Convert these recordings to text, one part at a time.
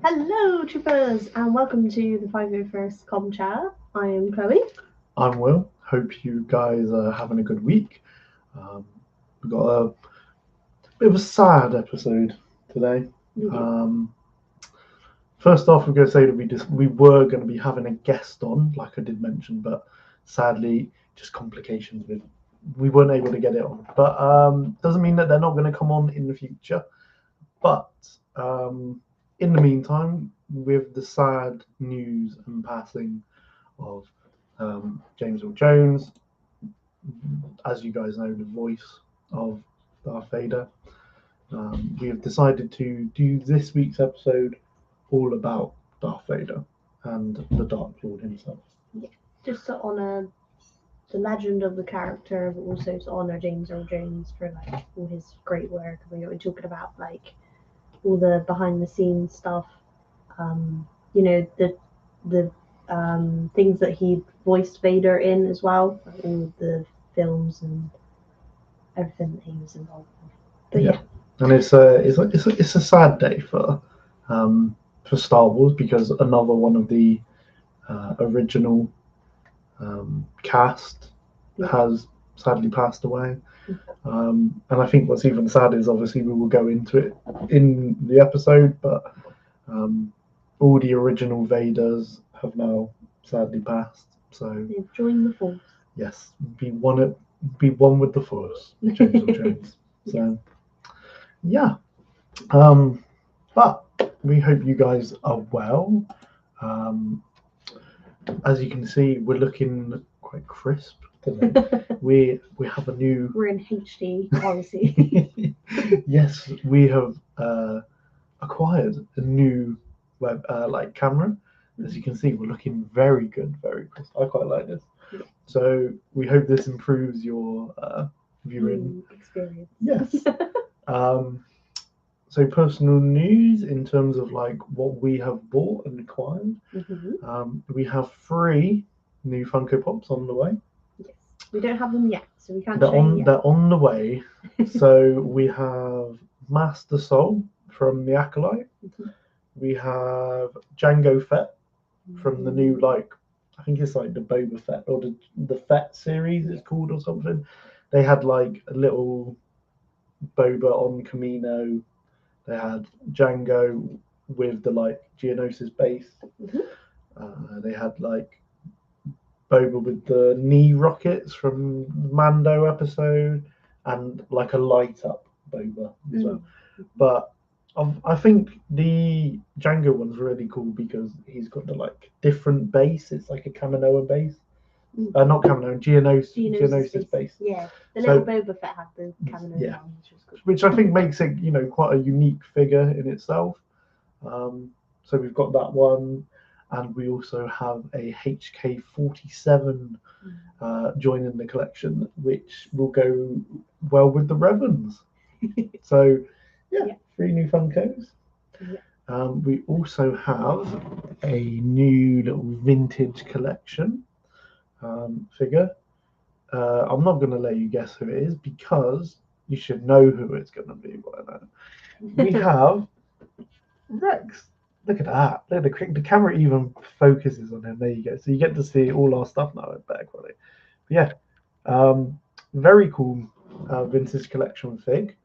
Hello, troopers, and welcome to the 501st Com Chat. I am Chloe. I'm Will. Hope you guys are having a good week. We've got a bit of a sad episode today. First off, we're going to say that we were going to be having a guest on, like I did mention, but sadly, just complications with we weren't able to get it on. But doesn't mean that they're not going to come on in the future. But in the meantime, with the sad news and passing of James Earl Jones, as you guys know, the voice of Darth Vader, we have decided to do this week's episode all about Darth Vader and the Dark Lord himself. Yeah, just to honour the legend of the character, but also to honour James Earl Jones for all his great work. We're talking about all the behind the scenes stuff. The things that he voiced Vader in as well, all the films and everything that he was involved with. But yeah. And it's a sad day for Star Wars because another one of the original cast has sadly passed away. And I think what's even sad is obviously we will go into it in the episode, but all the original Vaders have now sadly passed. So they've joined the Force. Yes, be one with the Force, James Earl Jones. So yeah, but we hope you guys are well. As you can see, we're looking quite crisp today. we have a new. We're in HD quality. Yes, we have acquired a new web camera. As you can see, we're looking very good, very crisp. I quite like this. Yeah. So we hope this improves your viewing experience. Yes. So personal news in terms of what we have bought and acquired. Mm-hmm. We have 3 new Funko Pops on the way. Yes. We don't have them yet, so we can't they're show you yet. They're on the way. So we have Master Soul from the Acolyte. Mm-hmm. We have Jango Fett from the new I think it's the Boba Fett or the Fett series it's called or something. They had a little Boba on Camino. They had Jango with the Geonosis base. Mm-hmm. They had Boba with the knee rockets from Mando episode and a light up Boba as well. But I think the Jango one's really cool because he's got the different base. It's a Kaminoa base. Not Kaminoa, Geonosis base. Yeah, the little Boba Fett had the Kaminoa one, which was good. Which I think makes it, quite a unique figure in itself. So we've got that one, and we also have a HK-47 joining the collection, which will go well with the Revans. So, yeah, 3 new Funkos. Yeah. We also have a new little vintage collection figure. I'm not going to let you guess who it is because you should know who it's going to be by now. We have Rex. Look at that. Look at the camera even focuses on him. There you go. So you get to see all our stuff now in better quality. But yeah, very cool vintage collection fig.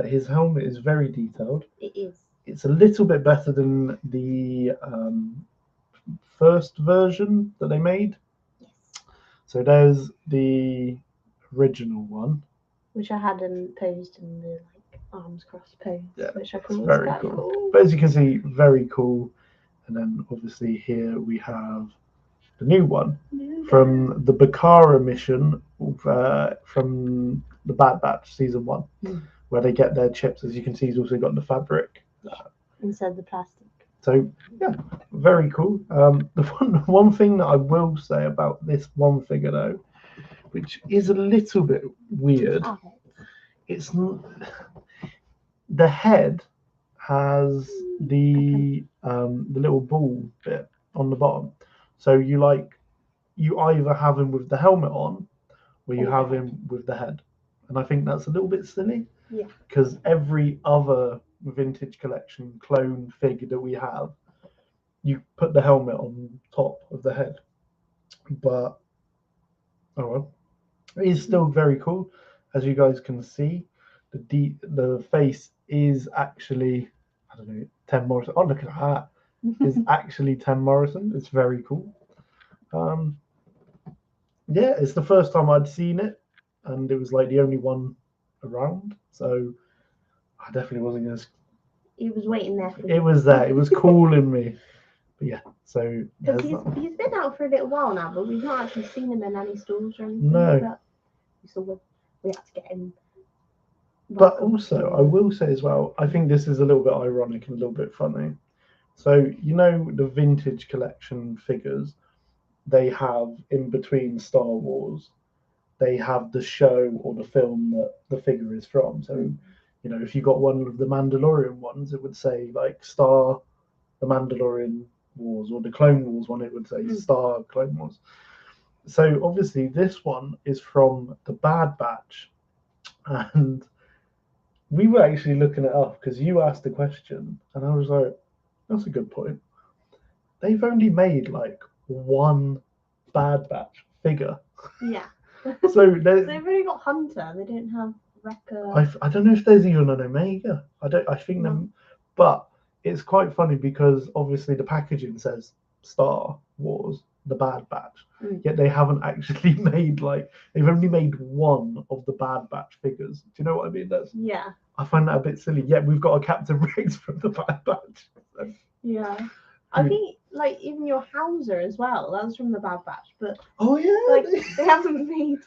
His helmet is very detailed. It is. It's a little bit better than the first version that they made. Yes. So there's the original one, which I hadn't posed in the arms crossed pose, which I thought was very cool. But as you can see, very cool. And then obviously here we have the new one from the Bakara mission from the Bad Batch season 1, where they get their chips. As you can see, he's also got the fabric inside the plastic. So yeah, very cool. The one thing that I will say about this one figure though, which is a little bit weird, it's the head has the little ball bit on the bottom. So you either have him with the helmet on, or you have him with the head, and I think that's a little bit silly. Yeah. Because every other vintage collection clone figure that we have, you put the helmet on top of the head. But oh well, it is still very cool. As you guys can see, the face is actually, I don't know, Tim Morrison. Oh, look at that! Is actually Tim Morrison. It's very cool. Yeah, it's the first time I'd seen it, and it was like the only one around. So I definitely wasn't gonna. He was waiting there for It you. was there. It was calling me. But yeah, so Because there's that. he's been out for a little while now, but we've not actually seen him in any stores or anything. No. But we had to get him. But also, I will say as well, I think this is a little bit ironic and a little bit funny. So, you know, the vintage collection figures they have in between Star Wars, they have the show or the film that the figure is from. So, you know, if you got one of the Mandalorian ones, it would say like Star, the Mandalorian Wars, or the Clone Wars one, it would say Star Clone Wars. So, obviously, this one is from the Bad Batch. And we were actually looking it up because you asked the question, and I was like, that's a good point. They've only made like one Bad Batch figure. Yeah. So they've only got Hunter. They don't have Wrecker. I don't know if there's even an Omega. I think them, but it's quite funny because obviously the packaging says Star Wars, the Bad Batch. Yet they haven't actually made they've only made one of the Bad Batch figures. Do you know what I mean? Yeah. I find that a bit silly. Yet we've got a Captain Rex from the Bad Batch. So. Yeah. I think even your Hauser as well. That was from the Bad Batch, but oh yeah, they haven't made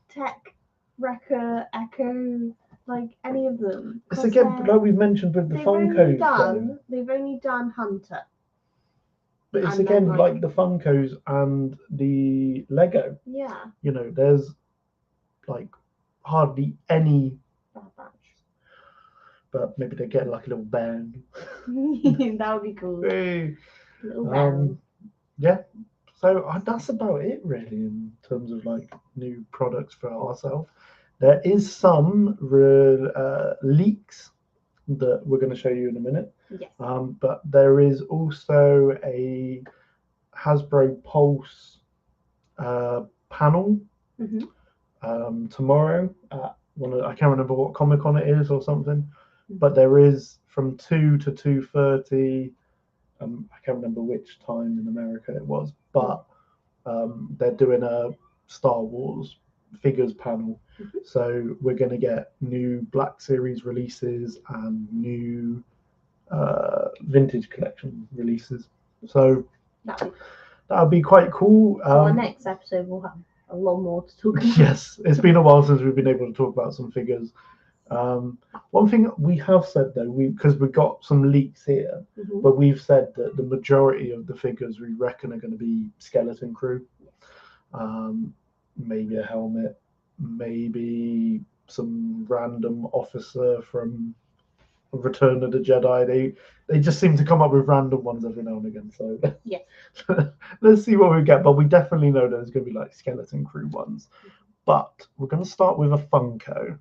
Tech, Wrecker, Echo, any of them. It's again like we mentioned with the Funkos. They've only done Hunter. But it's again like the Funkos and the Lego. Yeah. You know, there's hardly any Bad Batch. But maybe they get like a little band. That would be cool. Hey. Little band. Yeah. So that's about it really in terms of new products for ourselves. There is some leaks that we're going to show you in a minute. Yes. But there is also a Hasbro Pulse panel tomorrow at I can't remember what Comic-Con it is or something, but there is from 2 to 2:30. I can't remember which time in America it was, but they're doing a Star Wars figures panel. So we're going to get new Black Series releases and new vintage collection releases. So that'll be quite cool. So our next episode will have a lot more to talk about. Yes, it's been a while since we've been able to talk about some figures. One thing we have said though, because we got some leaks here, but we've said that the majority of the figures we reckon are going to be skeleton crew. Maybe a helmet, maybe some random officer from Return of the Jedi. They just seem to come up with random ones every now and again. So yeah, let's see what we get. But we definitely know there's going to be skeleton crew ones. But we're going to start with a Funko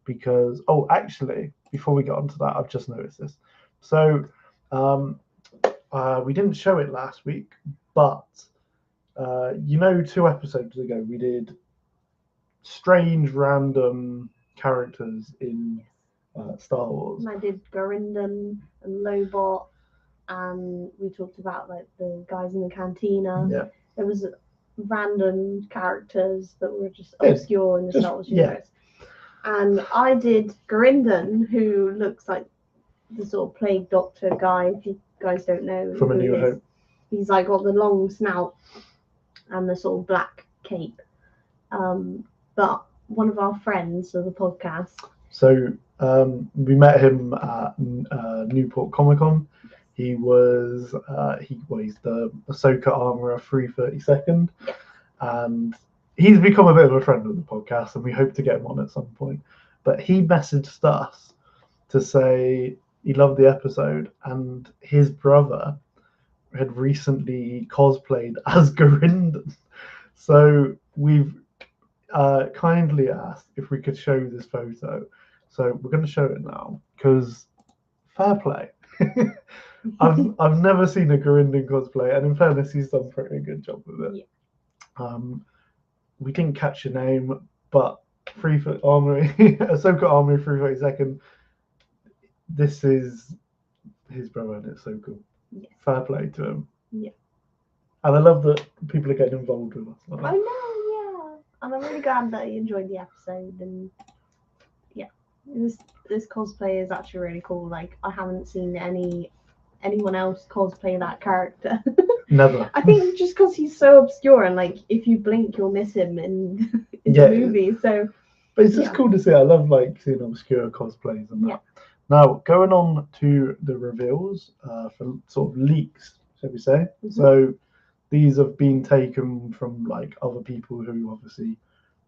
because actually before we get onto that, I've just noticed this. So we didn't show it last week, but 2 episodes ago we did strange random characters in Star Wars. And I did Gurinden and Lobot, and we talked about the guys in the cantina. Yeah. There was random characters that were just obscure in the Star Wars universe. And I did Gurinden, who looks like the sort of plague doctor guy, if you guys don't know. From A New Hope. He's got the long snout and the sort of black cape. But one of our friends of the podcast. So we met him at Newport Comic Con. He was he's the Ahsoka armorer 332nd, and he's become a bit of a friend of the podcast, and we hope to get him on at some point. But he messaged us to say he loved the episode, and his brother had recently cosplayed as Gurinden. So we've kindly asked if we could show this photo. So we're going to show it now because fair play. I've never seen a Gurinden cosplay, and in fairness, he's done a pretty good job with it. Yeah. We didn't catch your name, but 3-foot armory, Ahsoka armory 3/32. This is his brother, and it's so cool. Yeah. Fair play to him. Yeah. And I love that people are getting involved with us. Like I know, yeah. And I'm really glad that you enjoyed the episode. And yeah, this cosplay is actually really cool. Like, I haven't seen anyone else cosplay that character. Never. I think just because he's so obscure, and like if you blink, you'll miss him in Yeah. the movie. So, but it's just cool to see. I love like seeing obscure cosplays and that. Yeah. Now going on to the reveals for sort of leaks, shall we say? Mhm. So these have been taken from like other people who obviously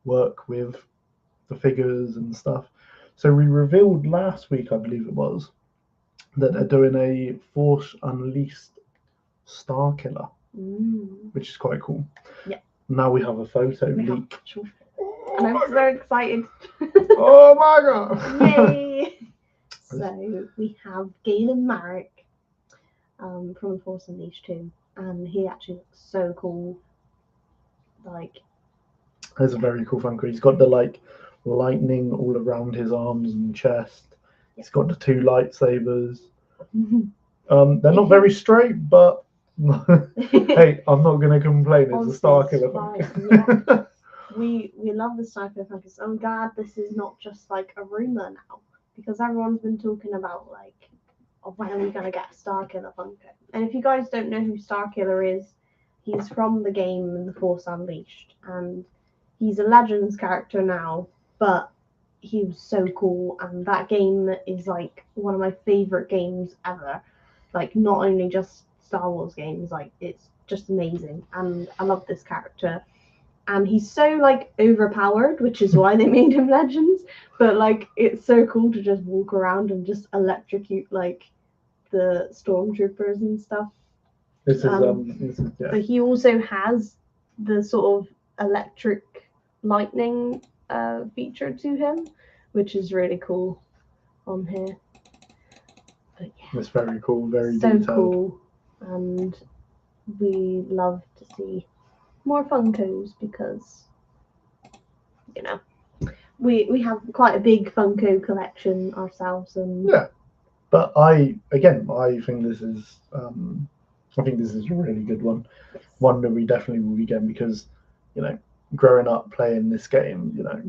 work with the figures and stuff. So we revealed last week, I believe it was, that they're doing a Force Unleashed Star Killer, which is quite cool. Yeah. Now we have a photo we have leak. actual- and I'm so excited. Oh my god! Yay! So we have Galen Marek from Force Unleashed 2, and he actually looks so cool. Like, There's a very cool Funko. He's got the like lightning all around his arms and chest. He's got the 2 lightsabers. They're not very straight, but hey, I'm not gonna complain. It's a Star Killer Funko. Yeah. We love the Star Killer Funko. So I'm glad this is not just like a rumor now, because everyone's been talking about like, oh, when are we gonna get a Star Killer Funko? And if you guys don't know who Star Killer is, he's from the game The Force Unleashed, and he's a Legends character now, but he was so cool, and that game is like one of my favorite games ever. Like, not only just Star Wars games, like it's just amazing, and I love this character. And he's so like overpowered, which is why they made him Legends. But like, it's so cool to just walk around and just electrocute like the stormtroopers and stuff. This is yeah. But he also has the sort of electric lightning feature to him, which is really cool on here. But yeah, It's very cool, very so detailed. cool, and we love to see more Funkos because, you know, we have quite a big Funko collection ourselves, and Yeah, but I think this is a really good one. yes. One that we definitely will be getting because, you know, growing up playing this game, you know,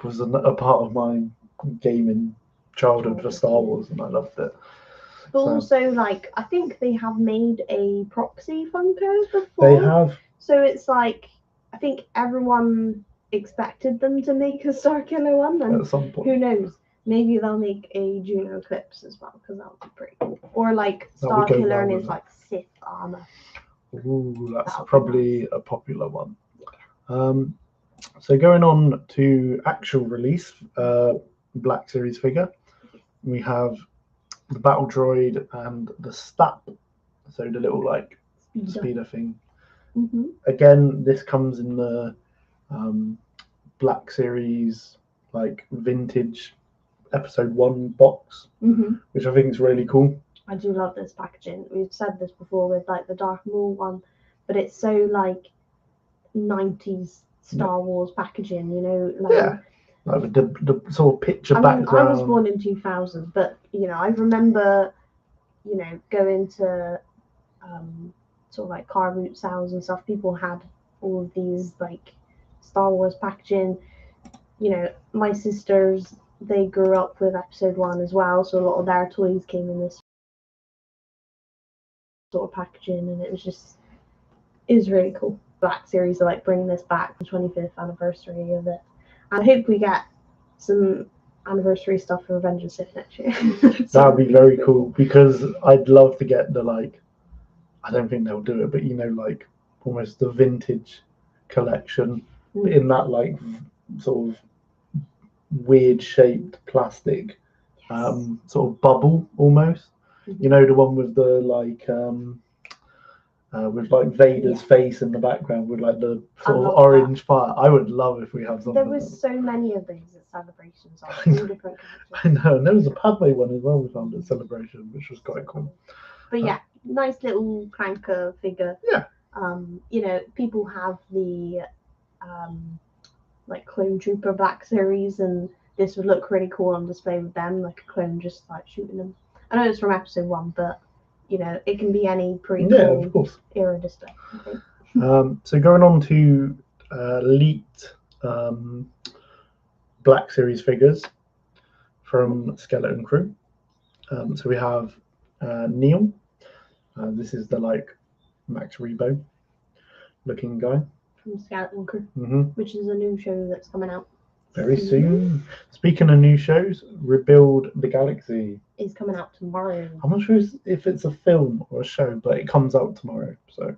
was a part of my gaming childhood for Star Wars, and I loved it. But So- also, like, I think they have made a proxy Funko before. They have. So it's like, I think everyone expected them to make a Star Killer one, and At some point. who knows? Maybe they'll make a Juno Eclipse as well, because that would be pretty cool. Or like That Star would go Killer well and with his it. like Sith armor. Ooh, that's That would be probably a popular one. So going on to actual release, Black Series figure, we have the battle droid and the STAP, so the little like speeder thing. Mm-hmm. Again, this comes in the Black Series like vintage episode 1 box, Mm-hmm. which I think is really cool. I do love this packaging. We've said this before with like the Darth Maul one, but it's so like 90s Star Wars packaging, you know, like Yeah. Like with the sort of picture I mean, background. I was born in 2000, but you know, I remember, you know, going to sort of like car boot sales and stuff. People had all of these like Star Wars packaging. You know, my sisters, they grew up with episode 1 as well, so a lot of their toys came in this sort of packaging, and it was really cool. Black Series are like bringing this back, the 25th anniversary of it. And I hope we get some anniversary stuff for Revenge of the Sith next year. That would be very cool because I'd love to get the like, I don't think they'll do it, but you know, like almost the vintage collection in that like sort of weird shaped plastic sort of bubble almost. You know, the one with the like with like Vader's Yeah. face in the background with like the I sort of love orange fire. I would love if we have something. There like was that. so many of these at celebrations of all different I characters. know, and there was a Padme one as well we found at Celebration, which was quite cool. But yeah, nice little cranker figure. Yeah. You know, people have the like Clone Trooper Black series, and this would look really cool on display with them, like a clone just like shooting them. I know it's from episode 1, but you know, it can be any pretty Yeah, cool of course. era display, I think. So going on to leaked Black Series figures from Skeleton Crew. So we have Neil. This is the like Max Rebo looking guy. From Skeleton Crew, hmm which is a new show that's coming out Very soon. Speaking of new shows, Rebuild the Galaxy. Is coming out tomorrow. I'm not sure if it's a film or a show, but it comes out tomorrow. So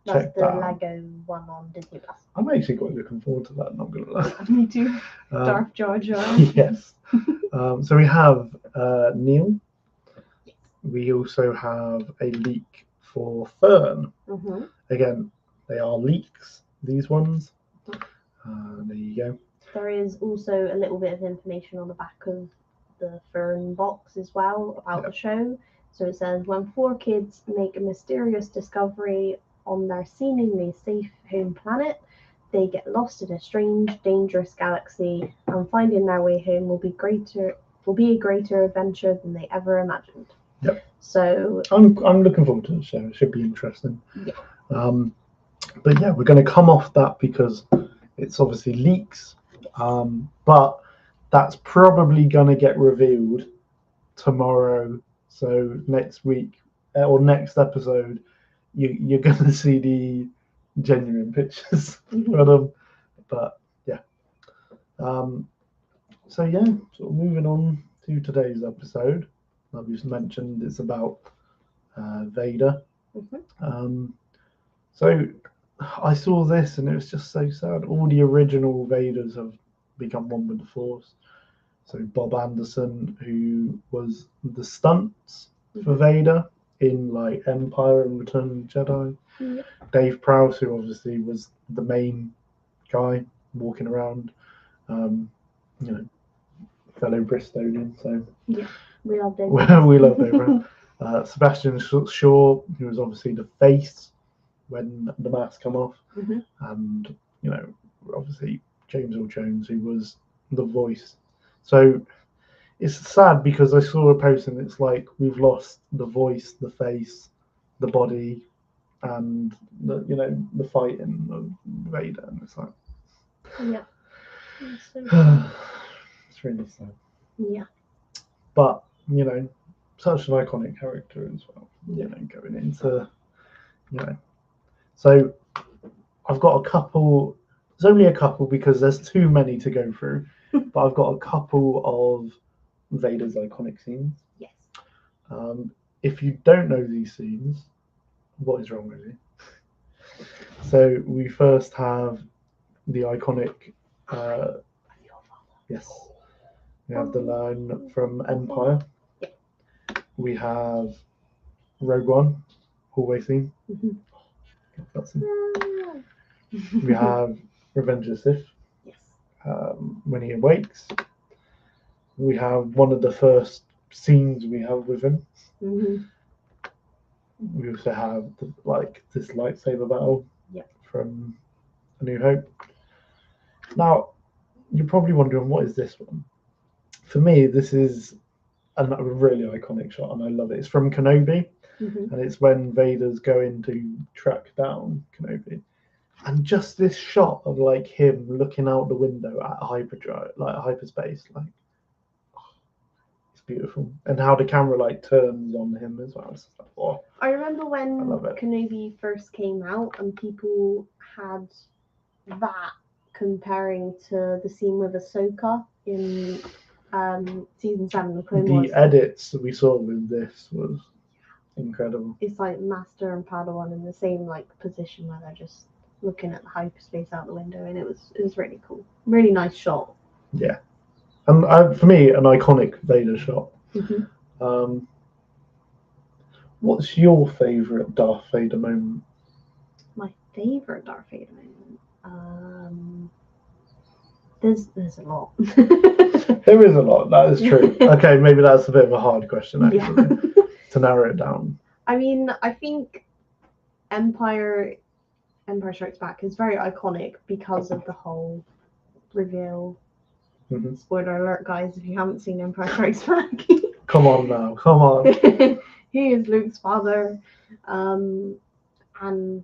That's check the that out. Lego one on Disney Plus. I'm actually quite looking forward to that, not gonna lie. Me too. Um, Darth Jar Jar. yes. So we have Neil. We also have a leak for Fern. Mm-hmm. Again, they are leaks, these ones. There you go. There is also a little bit of information on the back of the Fern box as well about the show. So it says, when 4 kids make a mysterious discovery on their seemingly safe home planet, they get lost in a strange, dangerous galaxy, and finding their way home will be a greater adventure than they ever imagined. Yep. So I'm looking forward to the show. It should be interesting. Yeah. But yeah, we're going to come off that because it's obviously leaks. But that's probably going to get revealed tomorrow. So next week or next episode, you're going to see the genuine pictures for them. But yeah. So yeah, sort of moving on to today's episode. Like we just mentioned, it's about Vader. So I saw this and it was just so sad. All the original Vaders have become one with the Force. So Bob Anderson, who was the stunts for Vader in like Empire and Return of the Jedi. Yeah. Dave Prowse, who obviously was the main guy walking around, you know, fellow Bristolian. So yeah, we love Dave. we love Dave Prowse. Sebastian Shaw, who was obviously the face when the mask come off, and you know, obviously James Earl Jones, who was the voice. So it's sad because I saw a post and it's like we've lost the voice, the face, the body, and the the fighting of Vader, and it's like yeah, it's so sad. It's really sad. Yeah, but you know, such an iconic character as well. You know, going into So I've got a couple. There's only a couple because there's too many to go through. But I've got a couple of Vader's iconic scenes. Yes. If you don't know these scenes, what is wrong with you? So we first have the iconic. Yes. We have the line from Empire. Yeah. We have Rogue One, hallway scene. We have Revenge of the Sith. Yes. When he awakes. We have one of the first scenes we have with him. We also have this lightsaber battle from A New Hope. Now, you're probably wondering, what is this one? For me, this is a really iconic shot, and I love it. It's from Kenobi, and it's when Vader's going to track down Kenobi. And just this shot of like him looking out the window at hyperdrive, like hyperspace, like it's beautiful. And how the camera like turns on him as well. It's like, oh, I remember when Kenobi first came out and people had that comparing to the scene with Ahsoka in season 7 of Clone Wars. The edits that we saw with this was incredible. It's like Master and Padawan in the same like position where they're just looking at the hyperspace out the window, and it was really cool, really nice shot. Yeah, and for me, an iconic Vader shot. What's your favourite Darth Vader moment? My favorite Darth Vader moment. There's a lot. There is a lot. That is true. Okay, maybe that's a bit of a hard question actually Yeah. to narrow it down. I mean, I think Empire Strikes Back is very iconic because of the whole reveal. Mhm. Spoiler alert, guys! If you haven't seen Empire Strikes Back, Come on now, come on. he is Luke's father, and I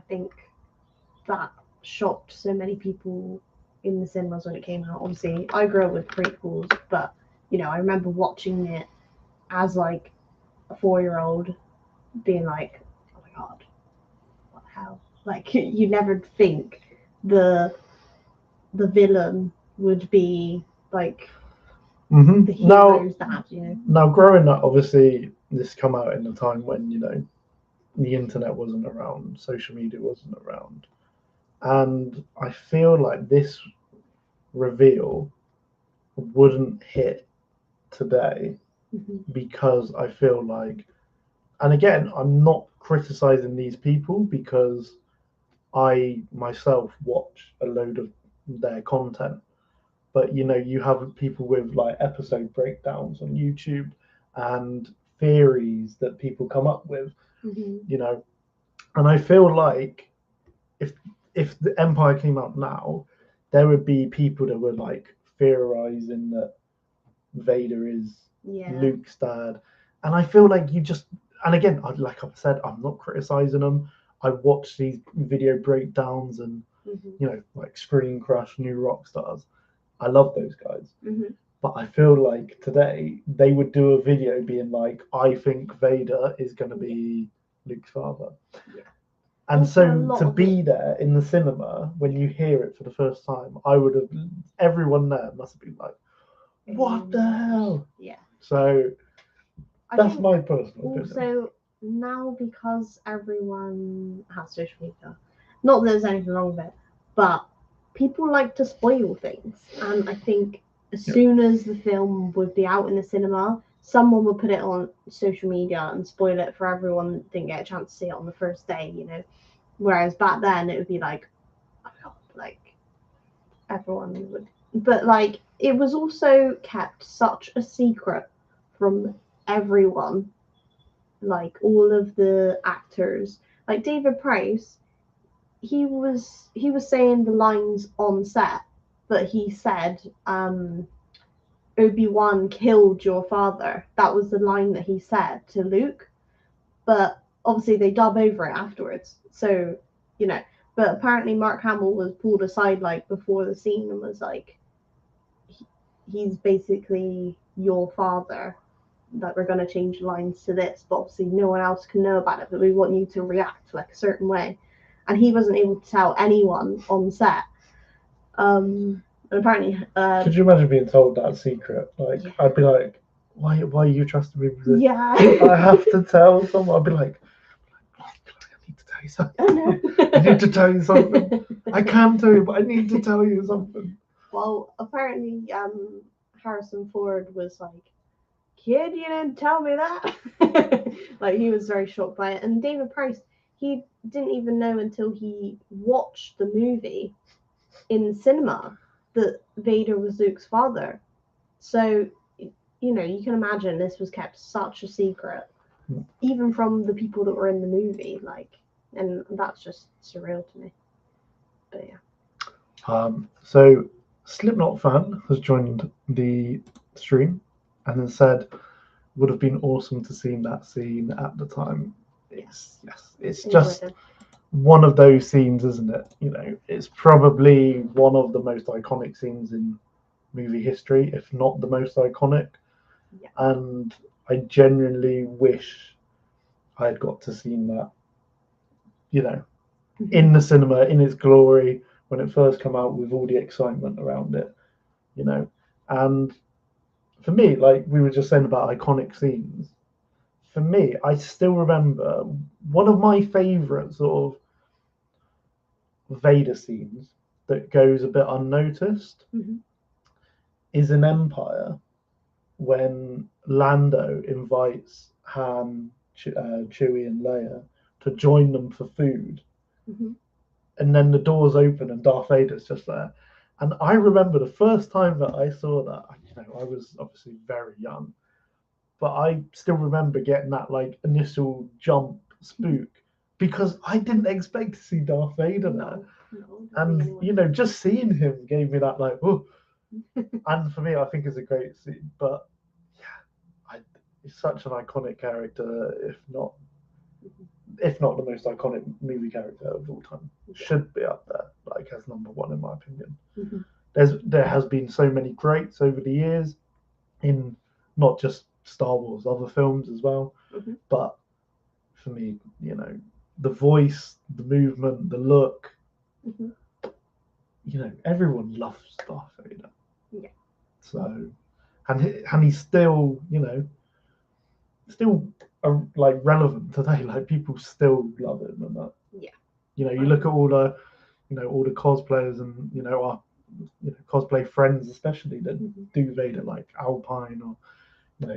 think that shocked so many people in the cinemas when it came out. Obviously, I grew up with prequels, but I remember watching it as like a 4-year-old, being like, "Oh my god, what the hell?" Like you never think the villain would be like the hero's dad, Now, growing up, obviously, this come out in a time when the internet wasn't around, social media wasn't around, and I feel like this reveal wouldn't hit today because I feel like, and again, I'm not criticizing these people because I myself watch a load of their content, but you have people with like episode breakdowns on YouTube and theories that people come up with, and I feel like if the Empire came out now, there would be people that were like theorizing that Vader is Luke's dad, and I feel like and again, like I've said, I'm not criticizing them. I watch these video breakdowns and like Screen Crush, New Rock Stars. I love those guys. But I feel like today they would do a video being like, I think Vader is going to be Luke's father. Yeah. And Also, so to be there in the cinema when you hear it for the first time, everyone there must have been like, what the hell? Yeah. So that's my personal opinion. Also, now because everyone has social media, not that there's anything wrong with it, but people like to spoil things. And I think as soon as the film would be out in the cinema, someone would put it on social media and spoil it for everyone that didn't get a chance to see it on the first day, Whereas back then it would be like, oh God, like everyone would. But like it was also kept such a secret from everyone, like all of the actors. Like David Price, he was saying the lines on set, but he said Obi-Wan killed your father. That was the line that he said to Luke, but obviously they dub over it afterwards, so but apparently Mark Hamill was pulled aside like before the scene and was like, he's basically your father, that we're going to change lines to this, but obviously no one else can know about it, but we want you to react like a certain way. And he wasn't able to tell anyone on set. And apparently could you imagine being told that secret? Like I'd be like, why are you trusting me with this? Yeah. I have to tell someone. I'd be like, I need to tell you something. I need to tell you something. I can tell you, but I need to tell you something. Well, apparently Harrison Ford was like, kid, you didn't tell me that. Like he was very shocked by it. And David Price, he didn't even know until he watched the movie in the cinema that Vader was Luke's father. So you can imagine this was kept such a secret, even from the people that were in the movie, like, and that's just surreal to me. But yeah. So Slipknot fan has joined the stream and then said, would have been awesome to see that scene at the time. It's just one of those scenes, isn't it? It's probably one of the most iconic scenes in movie history, if not the most iconic. Yeah. And I genuinely wish I had got to see that, in the cinema, in its glory, when it first came out, with all the excitement around it, And for me, like we were just saying about iconic scenes, for me, I still remember one of my favourite sort of Vader scenes that goes a bit unnoticed is in Empire when Lando invites Han, Chewie, and Leia to join them for food. Mhm. And then the doors open and Darth Vader's just there. And I remember the first time that I saw that, I was obviously very young, but I still remember getting that like initial jump spook because I didn't expect to see Darth Vader there. No, And just seeing him gave me that like, oh. And for me, I think it's a great scene. But yeah, he's such an iconic character, if not the most iconic movie character of all time. Should be up there, like as number one in my opinion. There has been so many greats over the years in not just Star Wars, other films as well. But for me, the voice, the movement, the look, everyone loves Darth Vader. Yeah. So, and he's still, still like relevant today. Like people still love him and that. Yeah. You look at all the, all the cosplayers and our cosplay friends, especially that do Vader, like Alpine or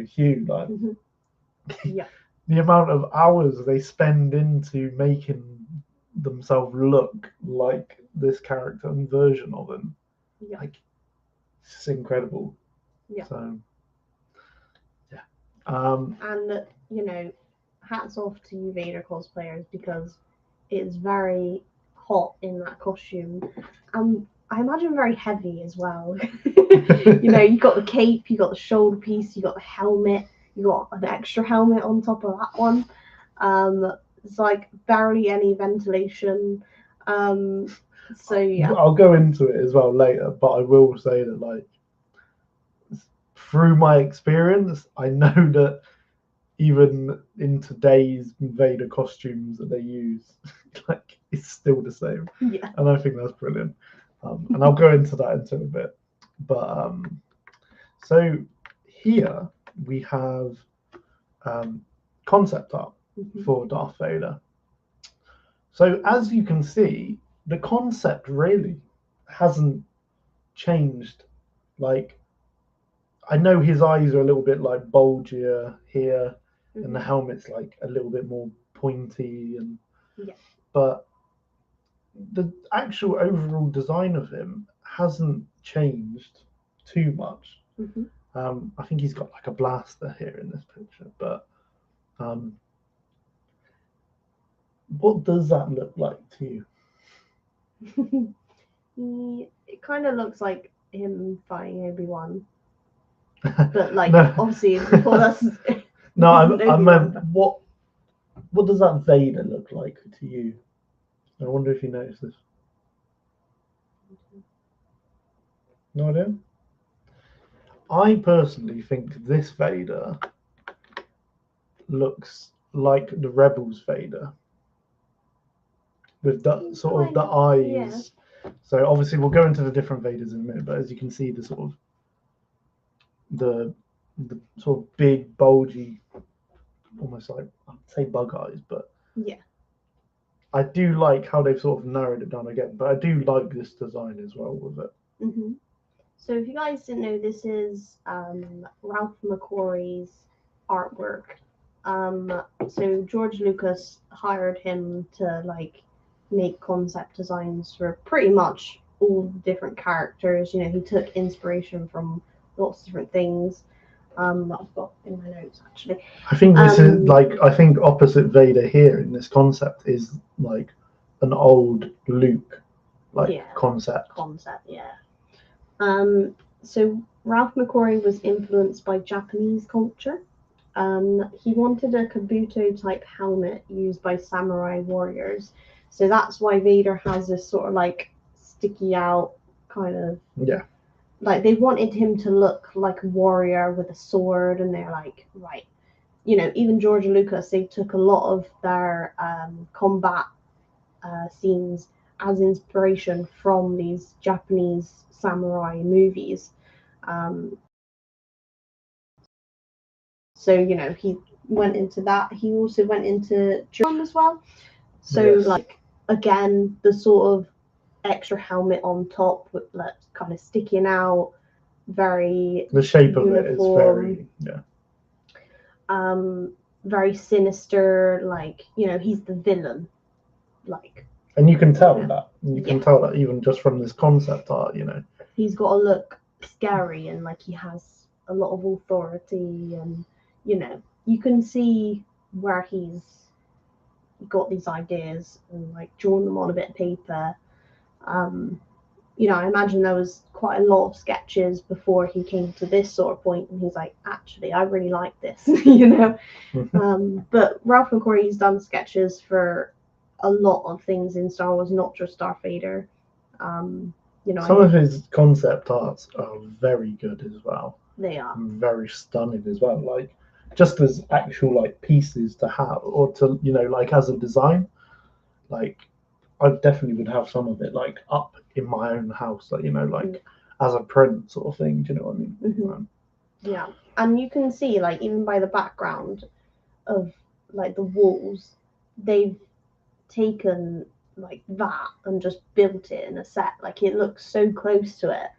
Hugh, like Yeah. the amount of hours they spend into making themselves look like this character and version of him. Yeah. Like it's incredible. Yeah. So yeah. And hats off to you Vader cosplayers because it's very hot in that costume. I imagine very heavy as well. You got the cape, you got the shoulder piece, you got the helmet, you got an extra helmet on top of that one. It's like barely any ventilation. So yeah. I'll go into it as well later, but I will say that like through my experience, I know that even in today's Vader costumes that they use, like it's still the same. Yeah. And I think that's brilliant. And I'll go into that in a bit. But so here we have concept art for Darth Vader. So as you can see, the concept really hasn't changed. Like, I know his eyes are a little bit like bulgier here, and the helmet's like a little bit more pointy, but the actual overall design of him hasn't changed too much. I think he's got like a blaster here in this picture, but what does that look like to you? It kind of looks like him fighting Obi-Wan, but like No. obviously before that's No, I Obi-Wan, meant but- what does that Vader look like to you? I wonder if you noticed this. No idea. I personally think this Vader looks like the Rebels Vader with the sort of the eyes. Yeah. So obviously we'll go into the different Vaders in a minute, but as you can see, the sort of the sort of big, bulgy, almost like I'd say bug eyes, but yeah. I do like how they've sort of narrowed it down again. But I do like this design as well with it. So if you guys didn't know, this is Ralph McQuarrie's artwork. So George Lucas hired him to like make concept designs for pretty much all the different characters. He took inspiration from lots of different things. That I've got in my notes actually. I think this is like I think opposite Vader here in this concept is like an old Luke concept. Yeah. So Ralph McQuarrie was influenced by Japanese culture. He wanted a kabuto type helmet used by samurai warriors. So that's why Vader has this sort of like sticky out kind of. Yeah. Like they wanted him to look like a warrior with a sword, and they're like, right. Even George Lucas, they took a lot of their combat scenes as inspiration from these Japanese samurai movies. So he went into that. He also went into drum as well. So like again, the sort of extra helmet on top with like kind of sticking out, very the shape uniform. of it is very very sinister, like, you know, he's the villain. Like, And you can tell Yeah. that. You can Yeah. tell that even just from this concept art, you know. he's got to look scary and like he has a lot of authority, and, you know, you can see where he's got these ideas and like drawn them on a bit of paper. You know, I imagine there was quite a lot of sketches before he came to this sort of point, and he's like, actually, I really like this, you know. But Ralph McQuarrie's done sketches for a lot of things in Star Wars, not just Darth Vader. You know, Some of his concept arts are very good as well. they are. And very stunning as well. Like just as actual like pieces to have, or to, you know, like as a design, like I definitely would have some of it like up in my own house, like, you know, like as a print sort of thing. Do you know what I mean? Mm-hmm. Yeah, and you can see like even by the background of like the walls, they've taken like that and just built it in a set. Like it looks so close to it.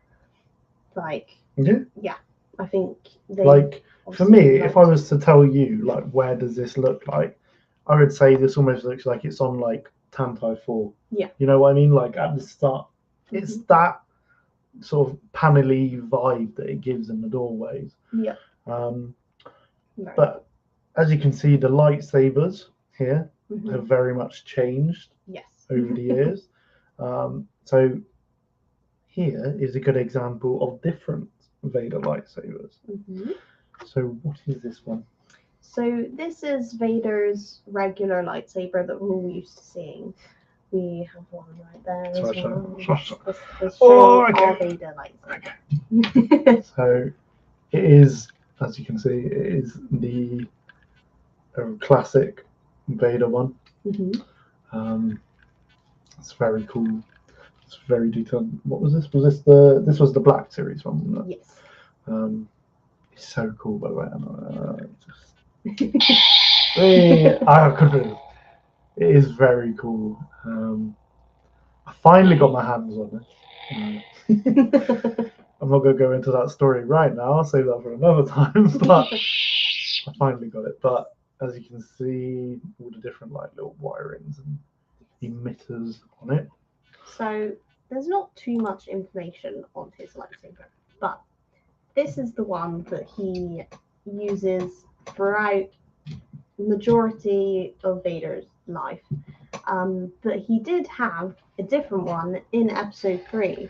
Like Yeah. I think they Like for obviously me, if I liked- was to tell you like where does this look like, I would say this almost looks like it's on like Tantai 4. Yeah. You know what I mean? Like at the start, it's Mhm. that sort of panely vibe that it gives in the doorways. Yeah. But as you can see, the lightsabers here Mhm. have very much changed Yes. over the years. So here is a good example of different Vader lightsabers. Mhm. So what is this one? So this is Vader's regular lightsaber that we're all used to seeing. We have one right there as Sorry, well. sorry. This Oh, shows okay. our Vader lightsaber. Okay. So it is, as you can see, it is the classic Vader one. Mhm. It's very cool. It's very detailed. What was this? This was the Black Series one, wasn't it? Yes. It's so cool, by the way. I couldn't. It is very cool. I finally got my hands on it. I'm not going to go into that story right now. I'll save that for another time. But I finally got it. But as you can see, all the different like little wirings and emitters on it. So there's not too much information on his lightsaber, but this is the one that he uses throughout the majority of Vader's life. But he did have a different one in episode 3,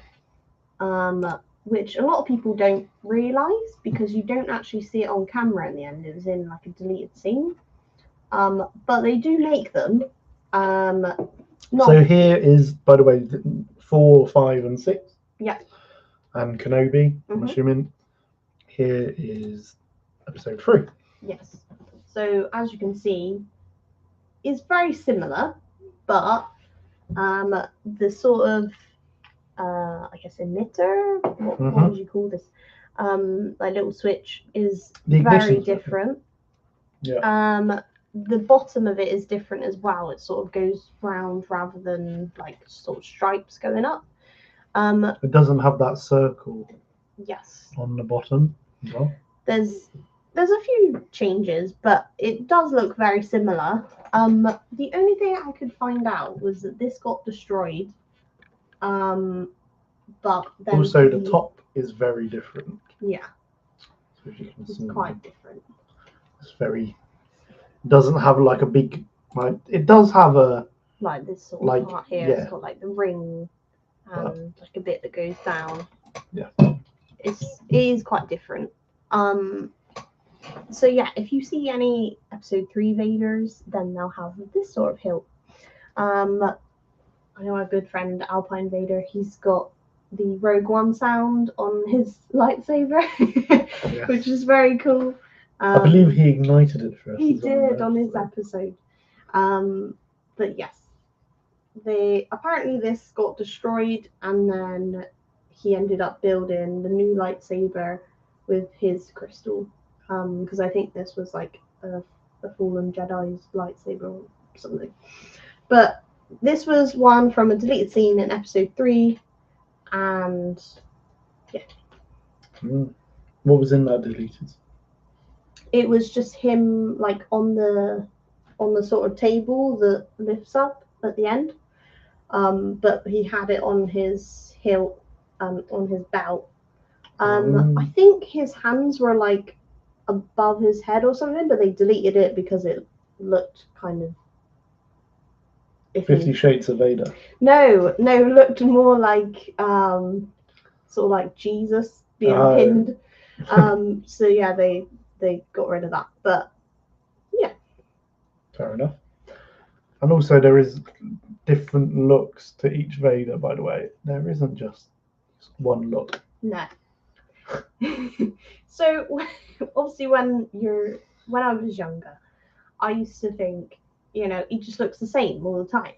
which a lot of people don't realise because you don't actually see it on camera in the end. It was in like a deleted scene. But they do make them. So here is, by the way, 4, 5, and 6. Yeah. And Kenobi, I'm Mhm. assuming. Here is episode 3. Yes. So as you can see, it's very similar, but the sort of I guess emitter, what would you call this? Like little switch is The very ignition switch. different. Yeah. The bottom of it is different as well. It sort of goes round rather than like sort of stripes going up. It doesn't have that circle Yes. on the bottom as well. There's a few changes, but it does look very similar. The only thing I could find out was that this got destroyed. But then Also, the top is very different. Yeah. So as you can It's see, quite different. it's very. Doesn't have like a big like. It does have a like this sort of like, part here. yeah. It's got like the ring and like a bit that goes down. Yeah. It is quite different. So yeah, if you see any episode 3 Vaders, then they'll have this sort of hilt. I know our good friend Alpine Vader, he's got the Rogue One sound on his lightsaber, Yes. which is very cool. I believe he ignited it first. He did on his episode. But yes, apparently this got destroyed, and then he ended up building the new lightsaber with his crystal. Because I think this was like a fallen Jedi's lightsaber or something. But this was one from a deleted scene in episode 3, and yeah. What was in that deleted? it was just him like on the sort of table that lifts up at the end. But he had it on his hilt, on his belt. I think his hands were like above his head or something, but they deleted it because it looked kind of 50 Shades of Vader. No, looked more like sort of like Jesus being pinned. So yeah, they got rid of that. But yeah. Fair enough. And also there is different looks to each Vader, by the way. There isn't just one look. No. So obviously when I was younger, I used to think, he just looks the same all the time.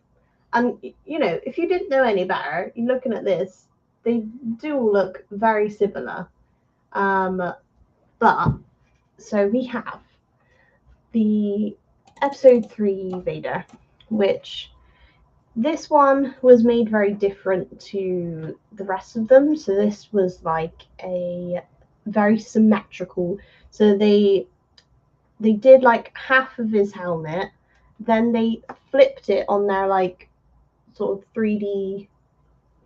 And if you didn't know any better, you're looking at this, they do all look very similar. But so we have the episode 3 Vader, which this one was made very different to the rest of them. So this was like a very symmetrical. So they did like half of his helmet, then they flipped it on their like sort of 3D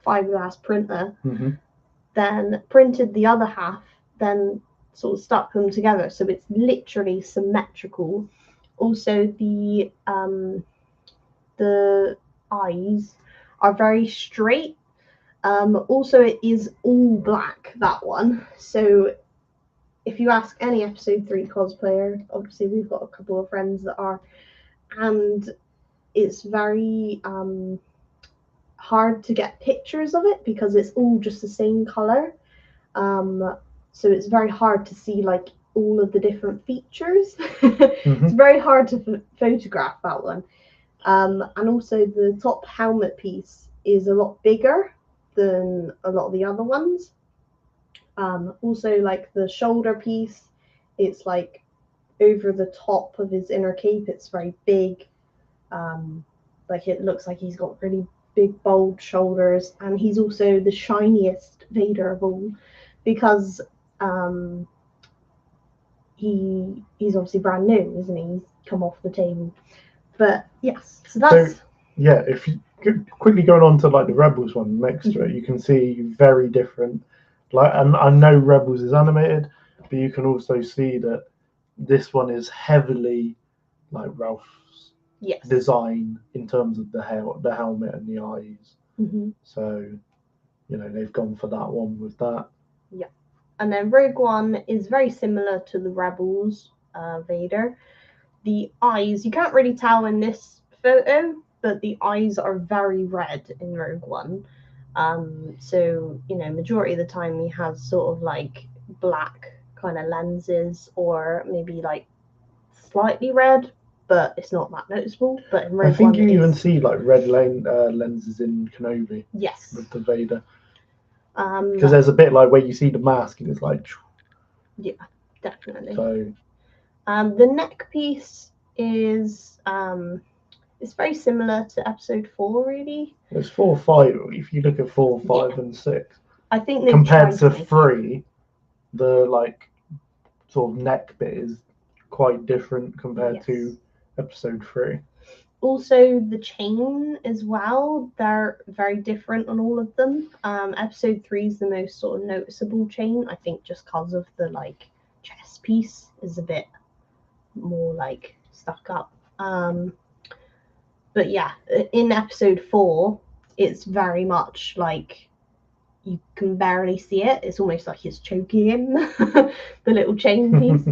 fiberglass printer, then printed the other half, then sort of stuck them together. So it's literally symmetrical. Also, the eyes are very straight. Also, it is all black, that one. So if you ask any episode 3 cosplayer, obviously we've got a couple of friends that are, and it's very hard to get pictures of it because it's all just the same color. So it's very hard to see like all of the different features. It's very hard to photograph that one. And also the top helmet piece is a lot bigger than a lot of the other ones. Also, like the shoulder piece, it's like over the top of his inner cape. It's very big. Like it looks like he's got really big, bold shoulders, and he's also the shiniest Vader of all because he's obviously brand new, isn't he? He's come off the table. But yes, so that's. So, yeah, if you quickly going on to like the Rebels one next to it, you can see very different. Like, and I know Rebels is animated, but you can also see that this one is heavily like Ralph's design in terms of the helmet and the eyes. So, they've gone for that one with that. Yeah, and then Rogue One is very similar to the Rebels Vader. The eyes, you can't really tell in this photo, but the eyes are very red in Rogue One. So, majority of the time he has sort of like black kind of lenses or maybe like slightly red, but it's not that noticeable. But in Rogue I think One, you even see like red lenses in Kenobi. Yes. With the Vader. Because there's a bit like where you see the mask and it's like. Yeah, definitely. So. The neck piece is it's very similar to episode 4, really. It's 4, 5. If you look at 4, 5, and 6, I think compared to 3, the like sort of neck bit is quite different compared to episode 3. Also, the chain as well, they're very different on all of them. Episode 3 is the most sort of noticeable chain, I think, just because of the like chest piece is a bit more like stuck up. But yeah, in episode 4, it's very much like you can barely see it. It's almost like he's choking in the little chain piece.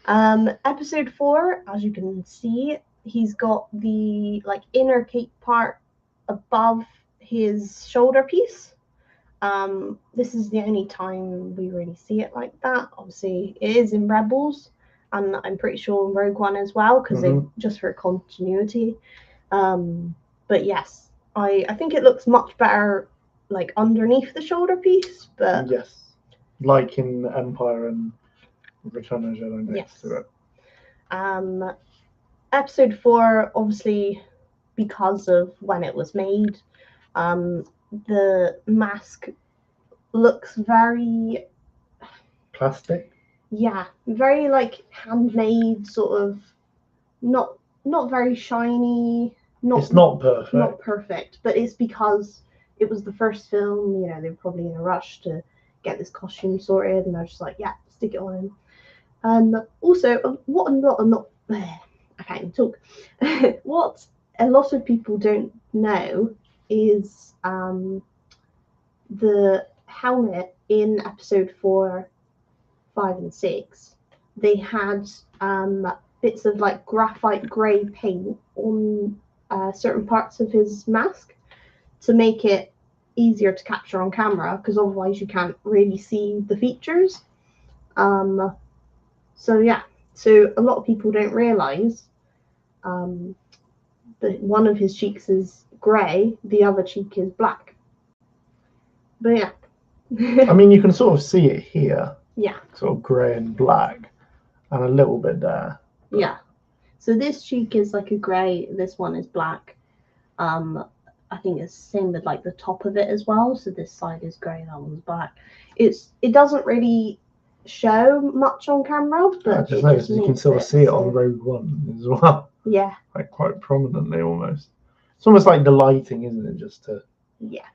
Episode 4, as you can see, he's got the like inner cape part above his shoulder piece. This is the only time we really see it like that. Obviously, it is in Rebels, and I'm pretty sure in Rogue One as well, because they just for continuity. But yes, I think it looks much better like underneath the shoulder piece. But yes, like in Empire and Return of the Jedi next to it. Episode 4, obviously, because of when it was made, the mask looks very plastic. Yeah, very like handmade, sort of not very shiny, It's not perfect. not perfect, but it's because it was the first film. You know, they were probably in a rush to get this costume sorted, and they're just like, yeah, stick it on him. Also, what I'm not I can't even talk. What a lot of people don't know is the helmet in episode 4, 5, and 6. They had bits of like graphite grey paint on certain parts of his mask to make it easier to capture on camera, because otherwise you can't really see the features. So yeah, so a lot of people don't realise um, that one of his cheeks is grey, the other cheek is black. But yeah. I mean, you can sort of see it here. Yeah. Sort of grey and black, and a little bit there. But... yeah. So this cheek is like a grey, this one is black. I think it's the same with like the top of it as well. So this side is grey, that one's black. It doesn't really show much on camera, but I just noticed you can sort of see it on Rogue One as well. Yeah. Like quite prominently almost. It's almost like the lighting, isn't it? Just to... Yeah.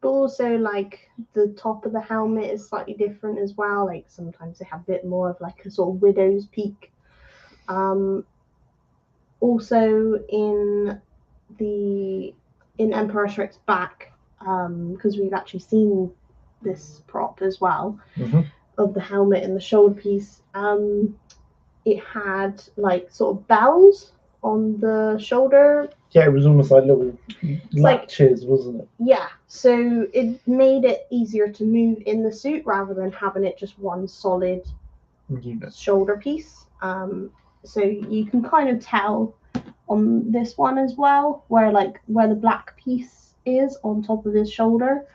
But also like the top of the helmet is slightly different as well. Like sometimes they have a bit more of like a sort of widow's peak. Also in Empire Strikes Back, because we've actually seen this prop as well, of the helmet and the shoulder piece. It had like sort of bells on the shoulder. Yeah, it was almost like little latches, wasn't it? Yeah, so it made it easier to move in the suit rather than having it just one solid shoulder piece. So you can kind of tell on this one as well where the black piece is on top of his shoulder,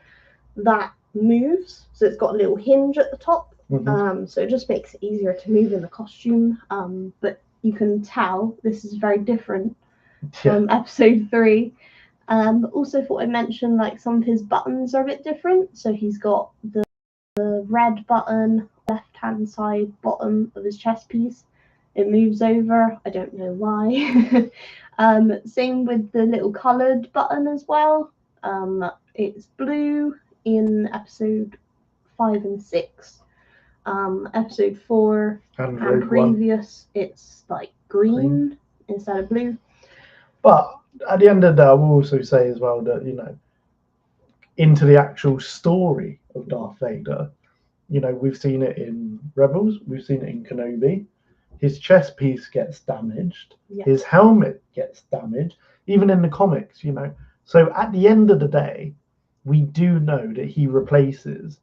that moves. So it's got a little hinge at the top. So it just makes it easier to move in the costume. But you can tell this is very different from episode 3. Also thought I'd mention like some of his buttons are a bit different. So he's got the red button left hand side bottom of his chest piece. It moves over. I don't know why. Same with the little coloured button as well. It's blue in episode 5 and 6. Episode 4 and previous, it's like green instead of blue. But at the end of the day, I will also say as well that, you know, into the actual story of Darth Vader, you know, we've seen it in Rebels, we've seen it in Kenobi. His chest piece gets damaged, his helmet gets damaged, even in the comics, you know. So at the end of the day, we do know that he replaces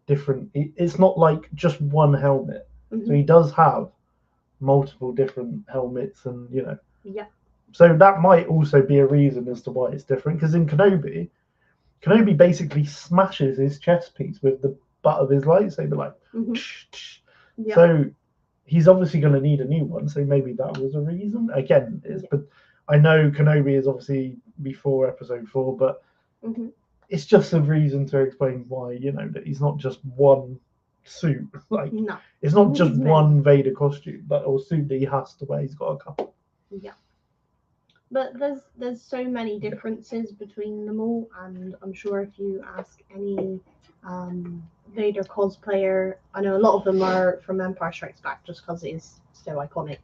different. It's not like just one helmet. So he does have multiple different helmets, and you know. Yeah. So that might also be a reason as to why it's different. Because in Kenobi basically smashes his chest piece with the butt of his lightsaber, like. Yeah. So he's obviously going to need a new one. So maybe that was a reason. Again, but I know Kenobi is obviously before episode 4, but it's just a reason to explain why, you know, that he's not just one suit. Like, it's not just one Vader costume, or suit that he has to wear. He's got a couple. Yeah. But there's so many differences between them all, and I'm sure if you ask any Vader cosplayer, I know a lot of them are from Empire Strikes Back just because it is so iconic.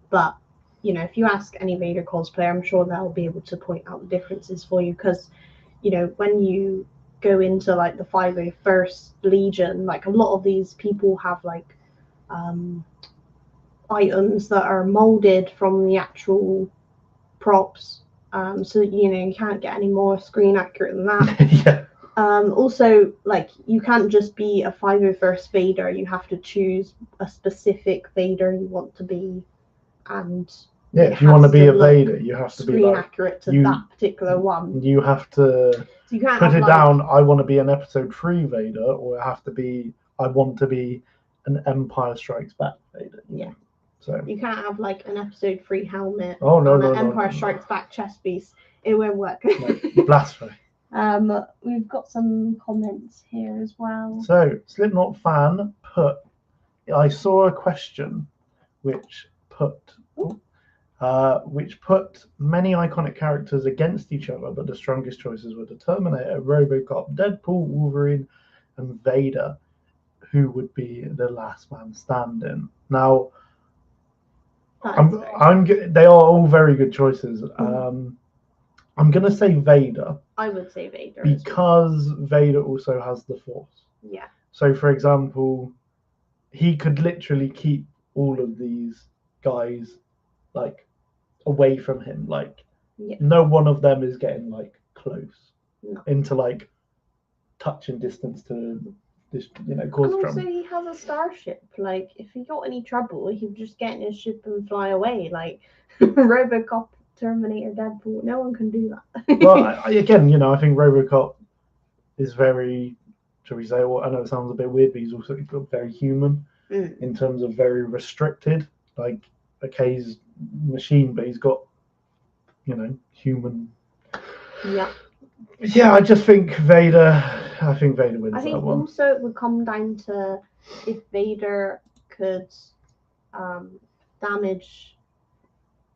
But you know, if you ask any Vader cosplayer, I'm sure they'll be able to point out the differences for you, because you know, when you go into like the 501st Legion, like a lot of these people have like items that are molded from the actual props, so you know, you can't get any more screen accurate than that. Also, like, you can't just be a 501st Vader, you have to choose a specific Vader you want to be, and if you want to be a Vader, you have to be screen accurate to that particular one. You have to so you can't put it down, I want to be an episode 3 Vader, or I have to be, I want to be an Empire Strikes Back Vader. Yeah. So you can't have like an episode 3 helmet an Empire Strikes Back chest piece. It won't work. No, blasphemy. We've got some comments here as well. So Slipknot fan put I saw a question which put many iconic characters against each other, but the strongest choices were the Terminator, RoboCop, Deadpool, Wolverine, and Vader. Who would be the last man standing? Now, they are all very good choices. I'm gonna say Vader. I would say Vader because Vader also has the Force. Yeah. So, for example, he could literally keep all of these guys like away from him. Like, no one of them is getting like close into like touching distance to this, cause trouble. And also, he has a starship. Like, if he got any trouble, he would just get in his ship and fly away. Like, RoboCop, Terminator, Deadpool, no one can do that. Well, again, I think RoboCop is very, shall we say, well, I know it sounds a bit weird, but he's also very human in terms of very restricted. Like, okay, he's a machine, but he's got, human. Yeah. Yeah, I just think Vader. I think Vader wins that one. I think also it would come down to if Vader could damage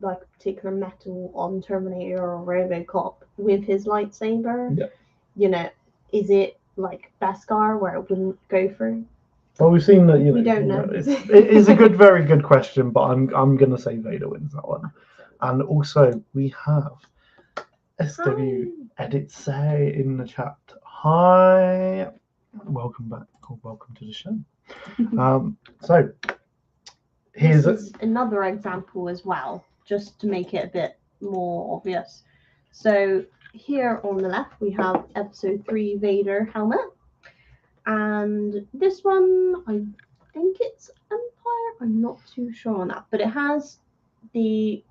like a particular metal on Terminator or RoboCop with his lightsaber. Yeah. Is it like Beskar where it wouldn't go through? Well, we've seen that. We don't know. It is a very good question, but I'm gonna say Vader wins that one. And also we have SW Edit Say in the chat. Hi, welcome back. Or welcome to the show. So this is another example as well, just to make it a bit more obvious. So here on the left we have Episode 3 Vader helmet, and this one I think it's Empire. I'm not too sure on that, but it has the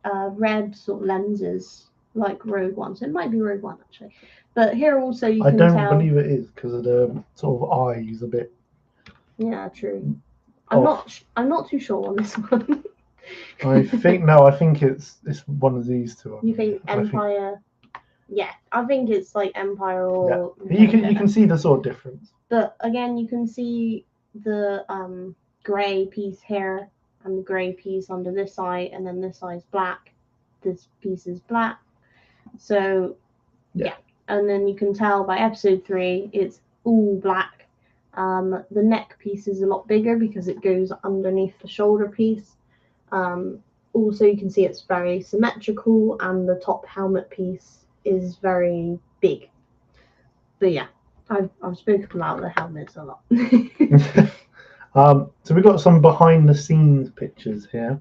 red sort of lenses like Rogue One, so it might be Rogue One actually. But here also you can tell. I don't believe it is because of the sort of eyes a bit. Yeah, true. I'm not too sure on this one. I think it's one of these two. You think Empire? Yeah, I think it's like Empire or. Yeah. You can see the sort of difference. But again, you can see the grey piece here and the grey piece under this eye, and then this eye is black. This piece is black. So yeah. And then you can tell by Episode 3 it's all black. The neck piece is a lot bigger because it goes underneath the shoulder piece. Also, you can see it's very symmetrical, and the top helmet piece is very big. But yeah, I've spoken about the helmets a lot. So we've got some behind the scenes pictures here.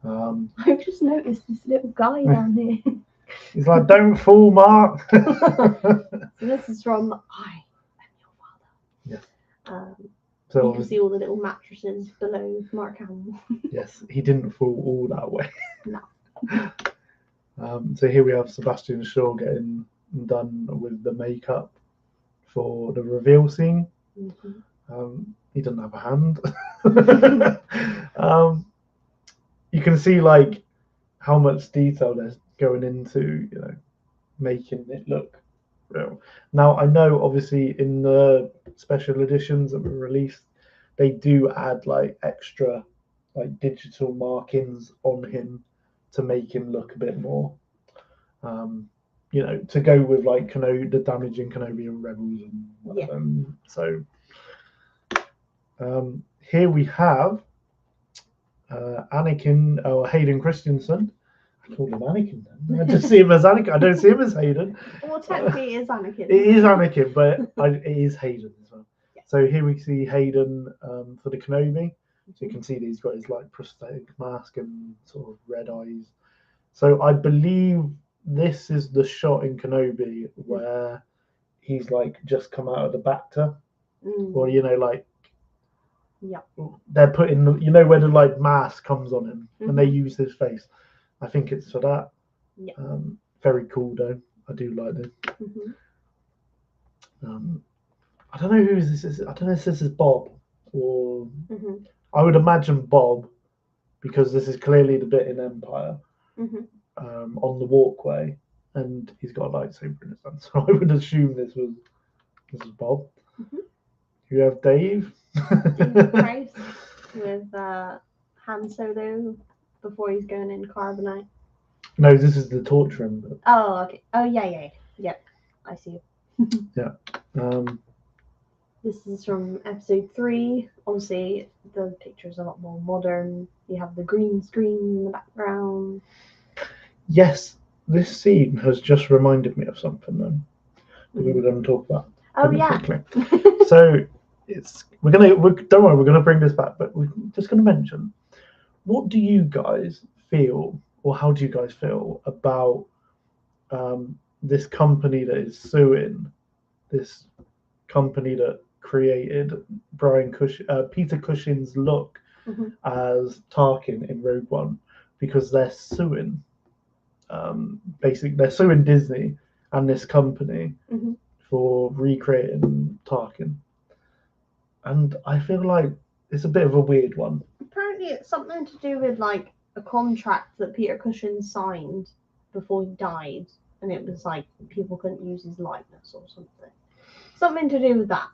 I've just noticed this little guy down here. He's like, "Don't fall, Mark." So this is from I Am Your Father. Yes. So you can see all the little mattresses below Mark Hamill. Yes, he didn't fall all that way. No. So here we have Sebastian Shaw getting done with the makeup for the reveal scene. Mm-hmm. He doesn't have a hand. You can see like how much detail there's going into making it look real. Now I know obviously in the special editions that were released, they do add like extra like digital markings on him to make him look a bit more to go with like the damage in Kenobi and Rebels and whatever. So here we have Anakin or Hayden Christensen. I call him Anakin then. I just see him as Anakin. I don't see him as Hayden. Well, technically it is Anakin. It is Anakin, but it is Hayden as well. Yeah. So here we see Hayden for the Kenobi. So you can see that he's got his like prosthetic mask and sort of red eyes. So I believe this is the shot in Kenobi where he's like just come out of the Bacta, or like. Yeah. They're putting where the like mask comes on him and they use his face. I think it's for that. Yeah. Very cool though. I do like this. I don't know who this is. I don't know if this is Bob or I would imagine Bob because this is clearly the bit in Empire on the walkway and he's got a lightsaber in his hand. So I would assume this is Bob. You have Dave. David Price with Han Solo before he's going in carbonite. No, this is the torturing bit. Oh, okay. Oh, yeah. Yep, I see. This is from episode 3. Obviously, the picture's a lot more modern. You have the green screen in the background. Yes, this scene has just reminded me of something then. We were going to talk about. Oh, yeah. Quickly. So don't worry, we're gonna bring this back, but we're just gonna mention, what do you guys feel, or how do you guys feel about this company that is suing this company that created Peter Cushing's look as Tarkin in Rogue One, because they're suing basically they're suing Disney and this company for recreating Tarkin. And I feel like it's a bit of a weird one. Apparently, it's something to do with like a contract that Peter Cushing signed before he died, and it was like people couldn't use his likeness or something. Something to do with that.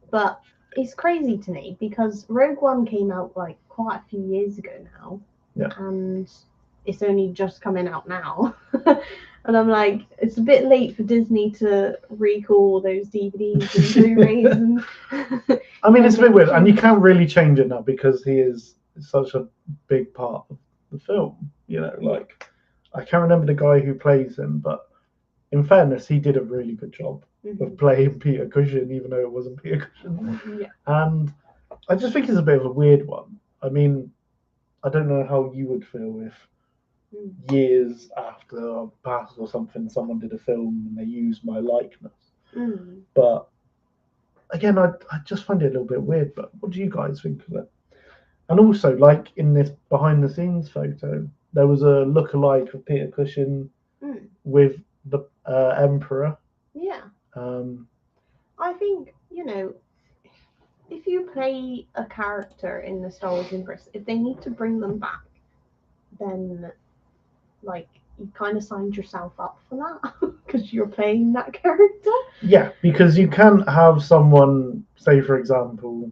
But it's crazy to me because Rogue One came out like quite a few years ago now. Yeah. And it's only just coming out now. And I'm like, it's a bit late for Disney to recall those DVDs and Blu-rays. And I mean, it's a bit weird, and you can't really change it now because he is such a big part of the film. You know, like I can't remember the guy who plays him, but in fairness, he did a really good job of playing Peter Cushing, even though it wasn't Peter Cushing. Yeah. And I just think it's a bit of a weird one. I mean, I don't know how you would feel if years after I've passed or something, someone did a film and they used my likeness. But again, I just find it a little bit weird. But what do you guys think of it? And also, like in this behind the scenes photo, there was a look-alike of Peter Cushing with the Emperor. Yeah. I think, you know, if you play a character in the Star Wars universe, if they need to bring them back, then like you kind of signed yourself up for that because you're playing that character. Yeah, because you can't have someone, say for example,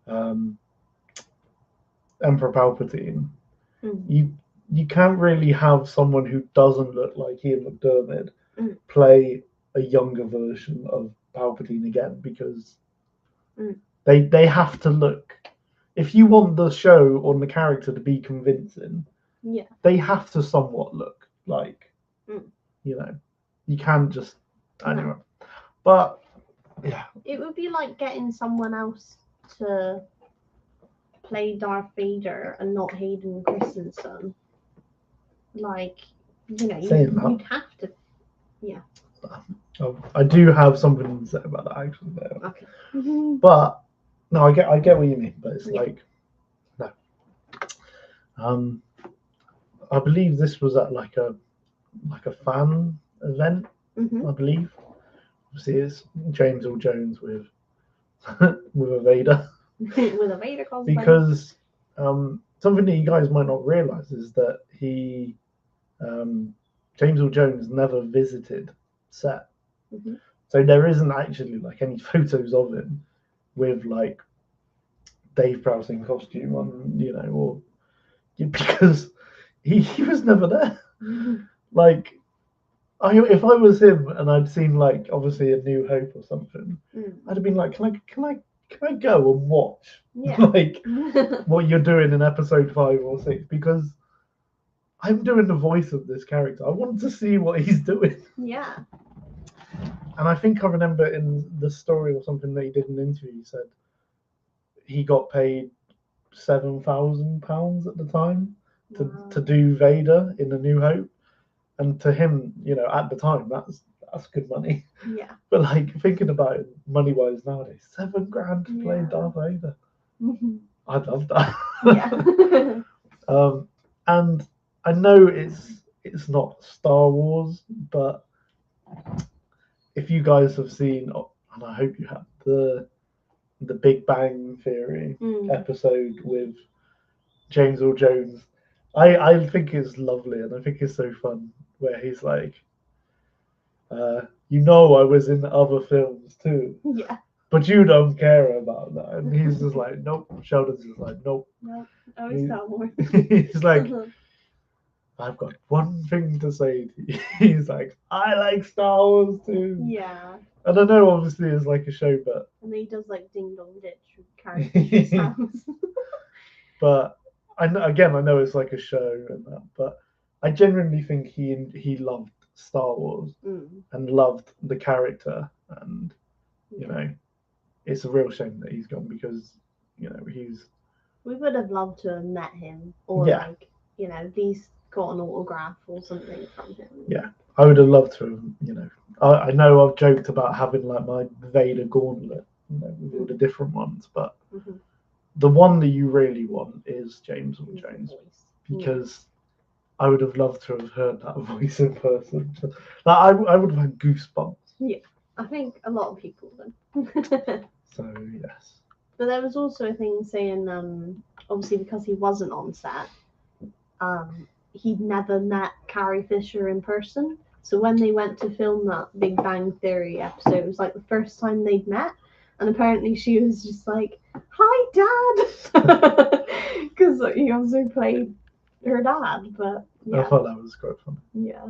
Emperor Palpatine. You can't really have someone who doesn't look like Ian McDiarmid play a younger version of Palpatine again, because they have to look. If you want the show or the character to be convincing, they have to somewhat look like, you know, you can't just anyway. But yeah, it would be like getting someone else to play Darth Vader and not Hayden Christensen. Like, you know, you'd have to. Yeah. I do have something to say about that actually though. Okay. But no, I get what you mean, but it's like no. I believe this was at like a fan event. I believe. See, it's James Earl Jones with with a Vader. With a Vader cosplay. Because something that you guys might not realise is that he, James Earl Jones, never visited set. So there isn't actually like any photos of him with like Dave Prowse in costume on, you know, or because he was never there. Like, if I was him and I'd seen like obviously A New Hope or something, I'd have been like, can I go and watch like what you're doing in episode 5 or 6, because I'm doing the voice of this character. I want to see what he's doing. Yeah. And I think I remember in the story or something that he did in an interview, he said he got paid £7,000 at the time to do Vader in A New Hope. And to him, you know, at the time, that's good money. Yeah. But like thinking about it money wise nowadays, $7,000 to play Darth Vader. I'd love that. Yeah. And I know it's not Star Wars, but if you guys have seen, and I hope you have, the Big Bang Theory episode with James Earl Jones, I think it's lovely, and I think it's so fun where he's like, you know, I was in other films too. Yeah. but you don't care about that. And he's just like, nope. Sheldon's just like, nope. No, always Star Wars. He's like, I've got one thing to say to you. He's like, I like Star Wars too. Yeah. And I know obviously it's like a show, but And then he does like Ding Dong Ditch with Carrie Fisher's house. but I know it's like a show and that, but I genuinely think he loved Star Wars and loved the character, and you know, it's a real shame that he's gone because you know We would have loved to have met him, or like at least got an autograph or something from him. Yeah, I would have loved to have, you know. I know I've joked about having like my Vader gauntlet, you know, with all the different ones, but the one that you really want is James Earl Jones, because I would have loved to have heard that voice in person. Like, I would have had goosebumps. Yeah, I think a lot of people would. So yes. But there was also a thing saying, obviously because he wasn't on set, he'd never met Carrie Fisher in person. So when they went to film that Big Bang Theory episode, it was like the first time they'd met. And apparently she was just like, "Hi, Dad," because he also played her dad. But yeah, I thought that was quite funny. Yeah.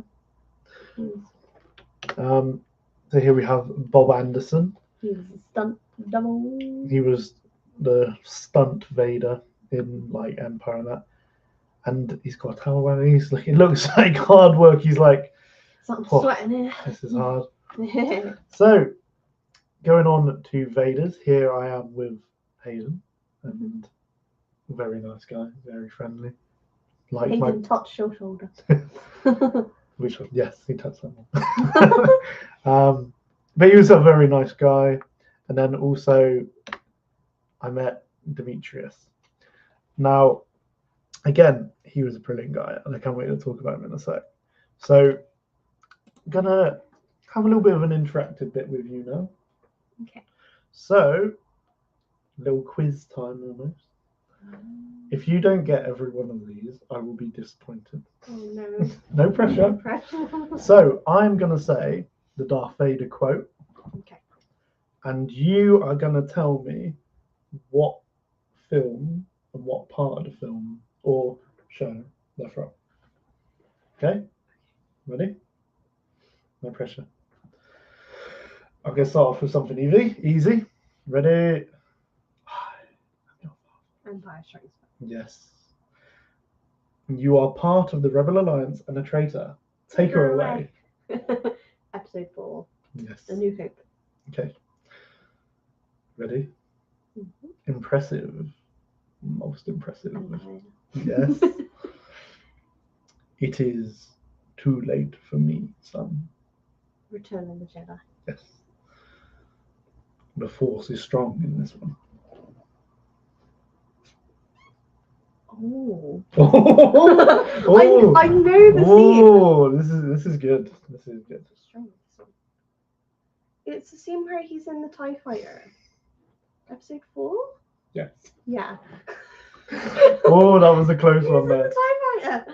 So here we have Bob Anderson. He was a stunt double. He was the stunt Vader in like Empire and that. And he's got a towel around his neck. It looks like hard work. He's like, I'm sweating here. This is hard. So, going on to Vader's, here I am with Hayden, and very nice guy, very friendly. Like Hayden touched your shoulder. Which one? Yes, he touched that one. But he was a very nice guy. And then also, I met Demetrius. Now, again, he was a brilliant guy, and I can't wait to talk about him in a sec. So, I'm gonna have a little bit of an interactive bit with you now. Okay. So, little quiz time almost. If you don't get every one of these, I will be disappointed. Oh no. No pressure. No pressure. So, I'm gonna say the Darth Vader quote. Okay. And you are gonna tell me what film and what part of the film or show they're from. Okay? Ready? No pressure. I'm going to start off with something easy. Ready? Empire Strikes Back. Yes. You are part of the Rebel Alliance and a traitor. Take her away. Episode 4. Yes. A New Hope. Okay. Ready? Impressive. Most impressive. Yes. It is too late for me, son. Return of the Jedi. Yes. The Force is strong in this one. Oh. Oh. I know the scene. Oh, this is good. This is good. It's the scene where he's in the TIE Fighter. Episode 4? Yes. Yeah. Oh, that was a close one there. TIE Fighter.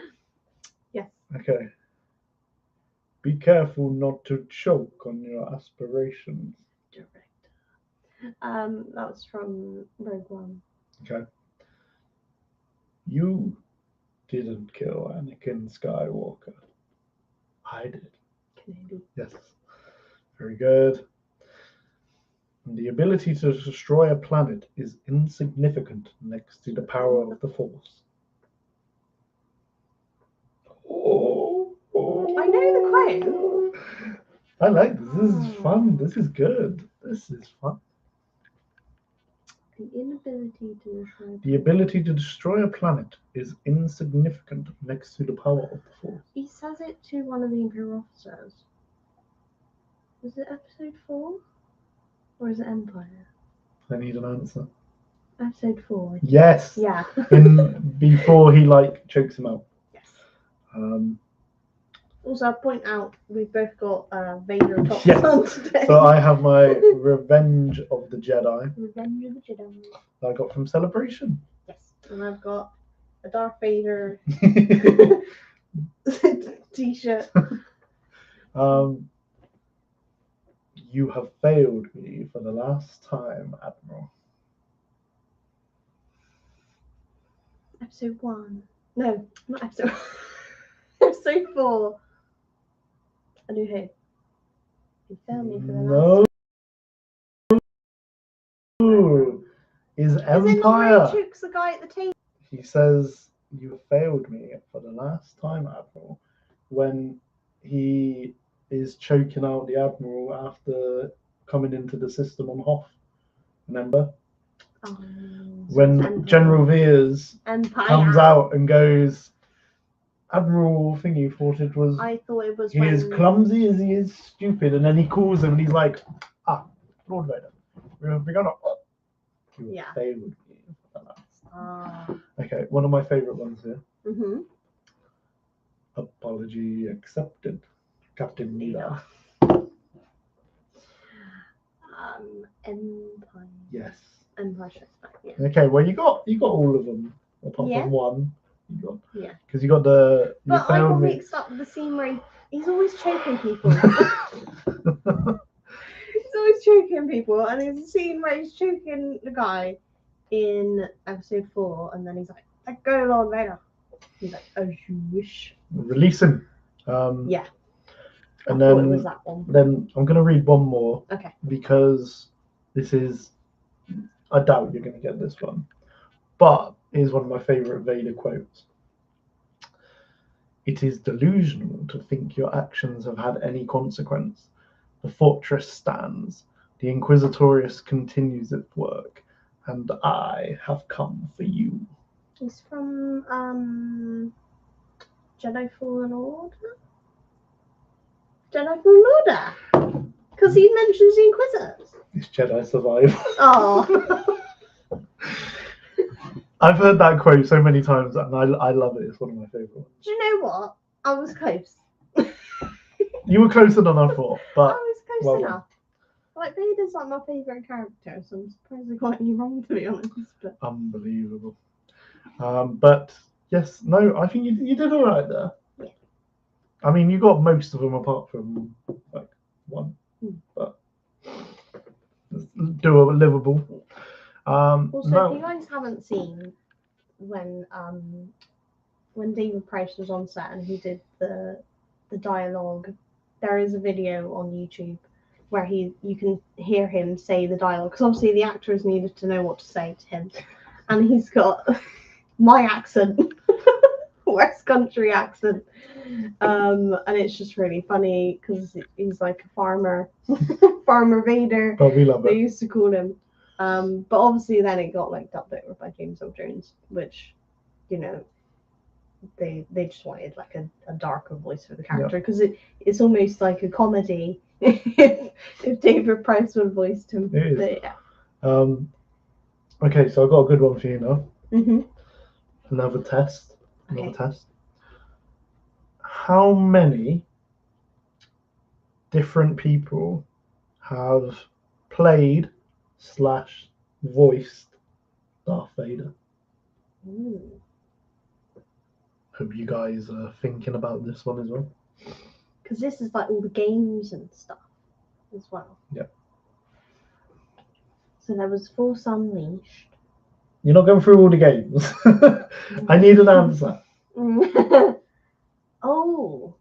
Yes. Okay. Be careful not to choke on your aspirations. Director. That was from Rogue One. Okay. You didn't kill Anakin Skywalker. I did. Kenobi. Yes. Very good. The ability to destroy a planet is insignificant next to the power of the Force. I know the quote. I like this. This is fun. This is good. This is fun. The ability to destroy a planet is insignificant next to the power of the Force. He says it to one of the Imperial officers. Is it episode 4? Or is it Empire? I need an answer. Episode 4. Yes. Yeah. Before he chokes him out. Yes. Also, I'll point out we've both got Vader tops on today. So I have my Revenge of the Jedi. Revenge of the Jedi. That I got from Celebration. Yes. And I've got a Darth Vader t-shirt. You have failed me for the last time, Admiral. Episode 1. No, not episode. Episode 4. A New Hope. You failed me for the last. No. Is Is it not where Empire. he chokes the guy at the table? He says, "You have failed me for the last time, Admiral," when he is choking out the Admiral after coming into the system on Hoth. Remember? When Empire. General Veers Empire. comes out and goes, Admiral Thingy thought it was. I thought it was He is clumsy as he is stupid, and then he calls him and he's like, Lord Vader, we're gonna. You Yeah. failed me for the last. Okay, one of my favourite ones here. Mm-hmm. Apology accepted, Captain Leader. Empire. Yes. Empire Strikes Back. Yeah. Okay, well you got all of them apart Yeah. from one. You got. Yeah. Because you got the. You But I got failed me. mixed up with the scene where he's always choking people. He's always choking people, and there's a scene where he's choking the guy in episode 4, and then he's like, "Let go, Lord Vader." He's like, "As you wish." Release him. Yeah. And I thought it then was that one. Then I'm gonna read one more. Okay. Because this is. I doubt you're gonna get this one, but is one of my favorite Vader quotes. It is delusional to think your actions have had any consequence. The fortress stands. The Inquisitorius continues its work, and I have come for you. He's from Jedi Fallen Order. Jedi Fallen Order, because he mentions the Inquisitors. This Jedi survived. Oh. I've heard that quote so many times, and I love it. It's one of my favorite ones. Do you know what? I was close. You were closer than I thought, I but was close well enough. Like, Vader's like my favourite character, so I'm surprised I got any wrong, to be honest. But unbelievable. But yes, no, I think you did all right there. Yeah. I mean, you got most of them apart from like one, but doable, livable. also, if you guys haven't seen when David Price was on set and he did the dialogue, there is a video on YouTube where you can hear him say the dialogue, because obviously the actors needed to know what to say to him, and he's got my accent, West Country accent, and it's just really funny because he's like a farmer, Farmer Vader. But we love They it. used to call him. But obviously then it got like dubbed over by James Earl Jones, which, you know, they just wanted like a darker voice for the character, because it's almost like a comedy if David Price would have voiced him. It is. But, yeah. Okay, so I've got a good one for you now. Mm-hmm. Another test. Okay. How many different people have played / voiced Darth Vader? Ooh. Hope you guys are thinking about this one as well. Because this is like all the games and stuff as well. Yep. So there was Force Unleashed. You're not going through all the games. I need an answer. Oh.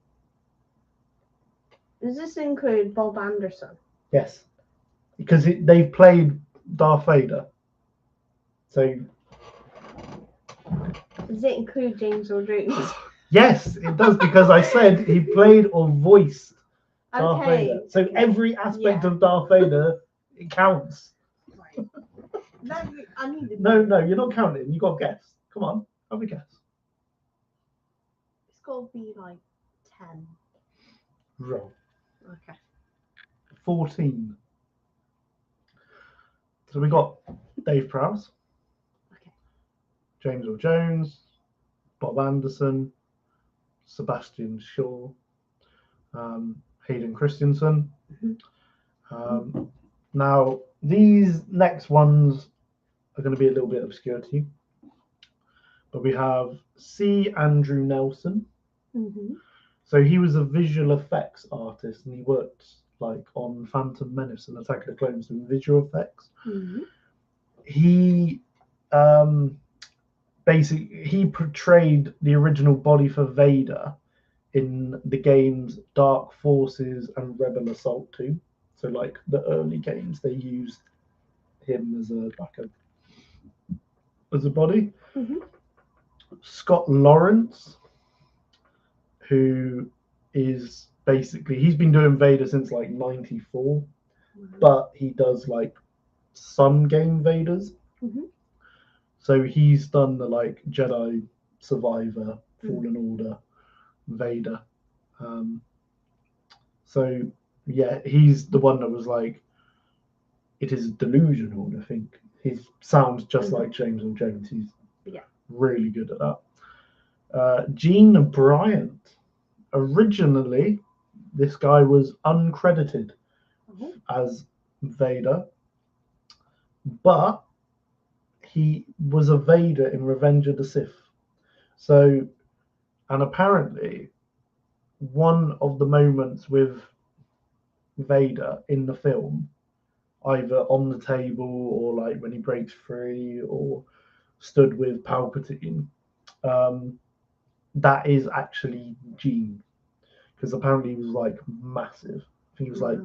Does this include Bob Anderson? Yes. Because they've played Darth Vader. So. Does it include James Earl Jones? Yes, it does, because I said he played or voiced Darth Vader. So every aspect of Darth Vader, it counts. Right. I needed. No, you're not counting. You got to guess. Come on, have a guess. It's got to be like 10. Wrong. Okay. 14. So we got Dave Prowse. Okay. James Earl Jones, Bob Anderson, Sebastian Shaw, Hayden Christensen. Mm-hmm. Now, these next ones are going to be a little bit obscure to you. But we have C. Andrew Nelson. Mm-hmm. So he was a visual effects artist, and he worked like on Phantom Menace and Attack of the Clones doing visual effects. Mhm. He basically he portrayed the original body for Vader in the games Dark Forces and Rebel Assault 2. So like the early games, they used him as a body. Mhm. Scott Lawrence, who is basically he's been doing Vader since like '94, but he does like some game Vaders. Mhm. So he's done the like Jedi Survivor, Fallen Order, Vader. Um, so yeah, he's the one that was like, it is delusional. I think he sounds just like James Earl Jones. He's really good at that. Gene Bryant. Originally, this guy was uncredited as Vader, but he was a Vader in Revenge of the Sith. So, and apparently, one of the moments with Vader in the film, either on the table or like when he breaks free or stood with Palpatine, that is actually Gene, because apparently he was like massive. I think he was like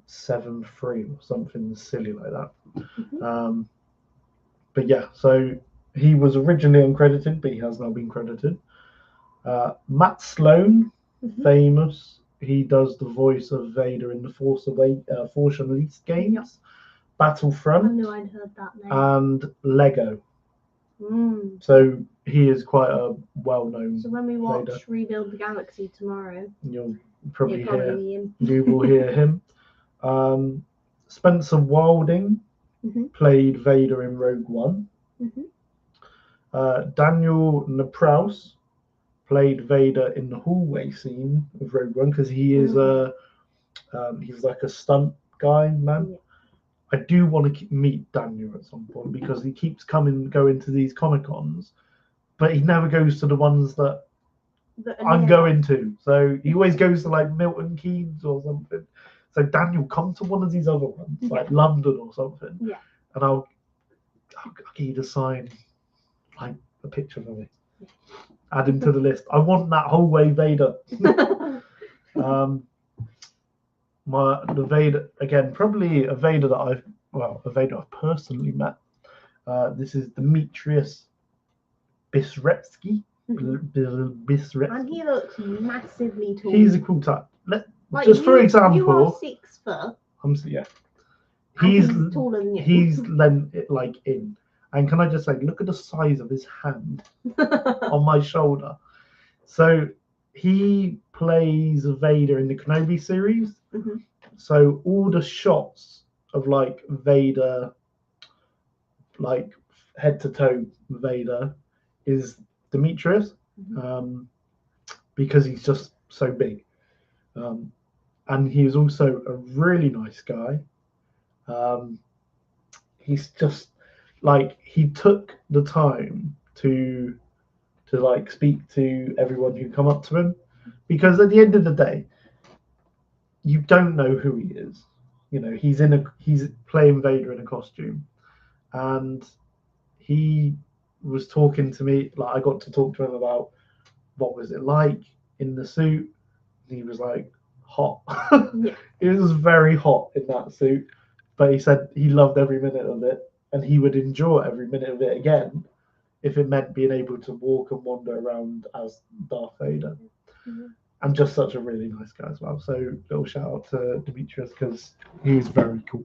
7'3" or something silly like that. But yeah, so he was originally uncredited, but he has now been credited. Matt Sloan, famous. He does the voice of Vader in the Force Unleashed games, Battlefront, I knew I'd heard that name. and Lego. So he is quite a well-known. So when we watch Vader. Rebuild the Galaxy tomorrow, You'll probably hear be him. you will hear him. Spencer Wilding played Vader in Rogue One. Daniel Napraus played Vader in the hallway scene of Rogue One because he is he's like a stunt guy, man. I do want to meet Daniel at some point because he keeps going to these Comic Cons, but he never goes to the ones that I'm going to. So he always goes to like Milton Keynes or something. So Daniel, come to one of these other ones, like London or something, and I'll get you to sign like a picture of me. Add him to the list. I want that hallway Vader. The Vader again, probably a Vader that I've personally met. This is Demetrius Bisretsky. And he looks massively tall. He's a cool type. Just for example, you are 6 foot. He's taller than you. He's like in. And can I just say, look at the size of his hand on my shoulder. So he plays Vader in the Kenobi series. So all the shots of like Vader, like head to toe Vader, is Demetrius, because he's just so big. And he is also a really nice guy. He's just like, he took the time to like speak to everyone who come up to him, because at the end of the day, you don't know who he is. You know, he's playing Vader in a costume, and he was talking to me. Like, I got to talk to him about what was it like in the suit. He was like, hot. It was very hot in that suit, but he said he loved every minute of it, and he would enjoy every minute of it again if it meant being able to walk and wander around as Darth Vader. And just such a really nice guy as well. So little shout out to Demetrius, because he's very cool.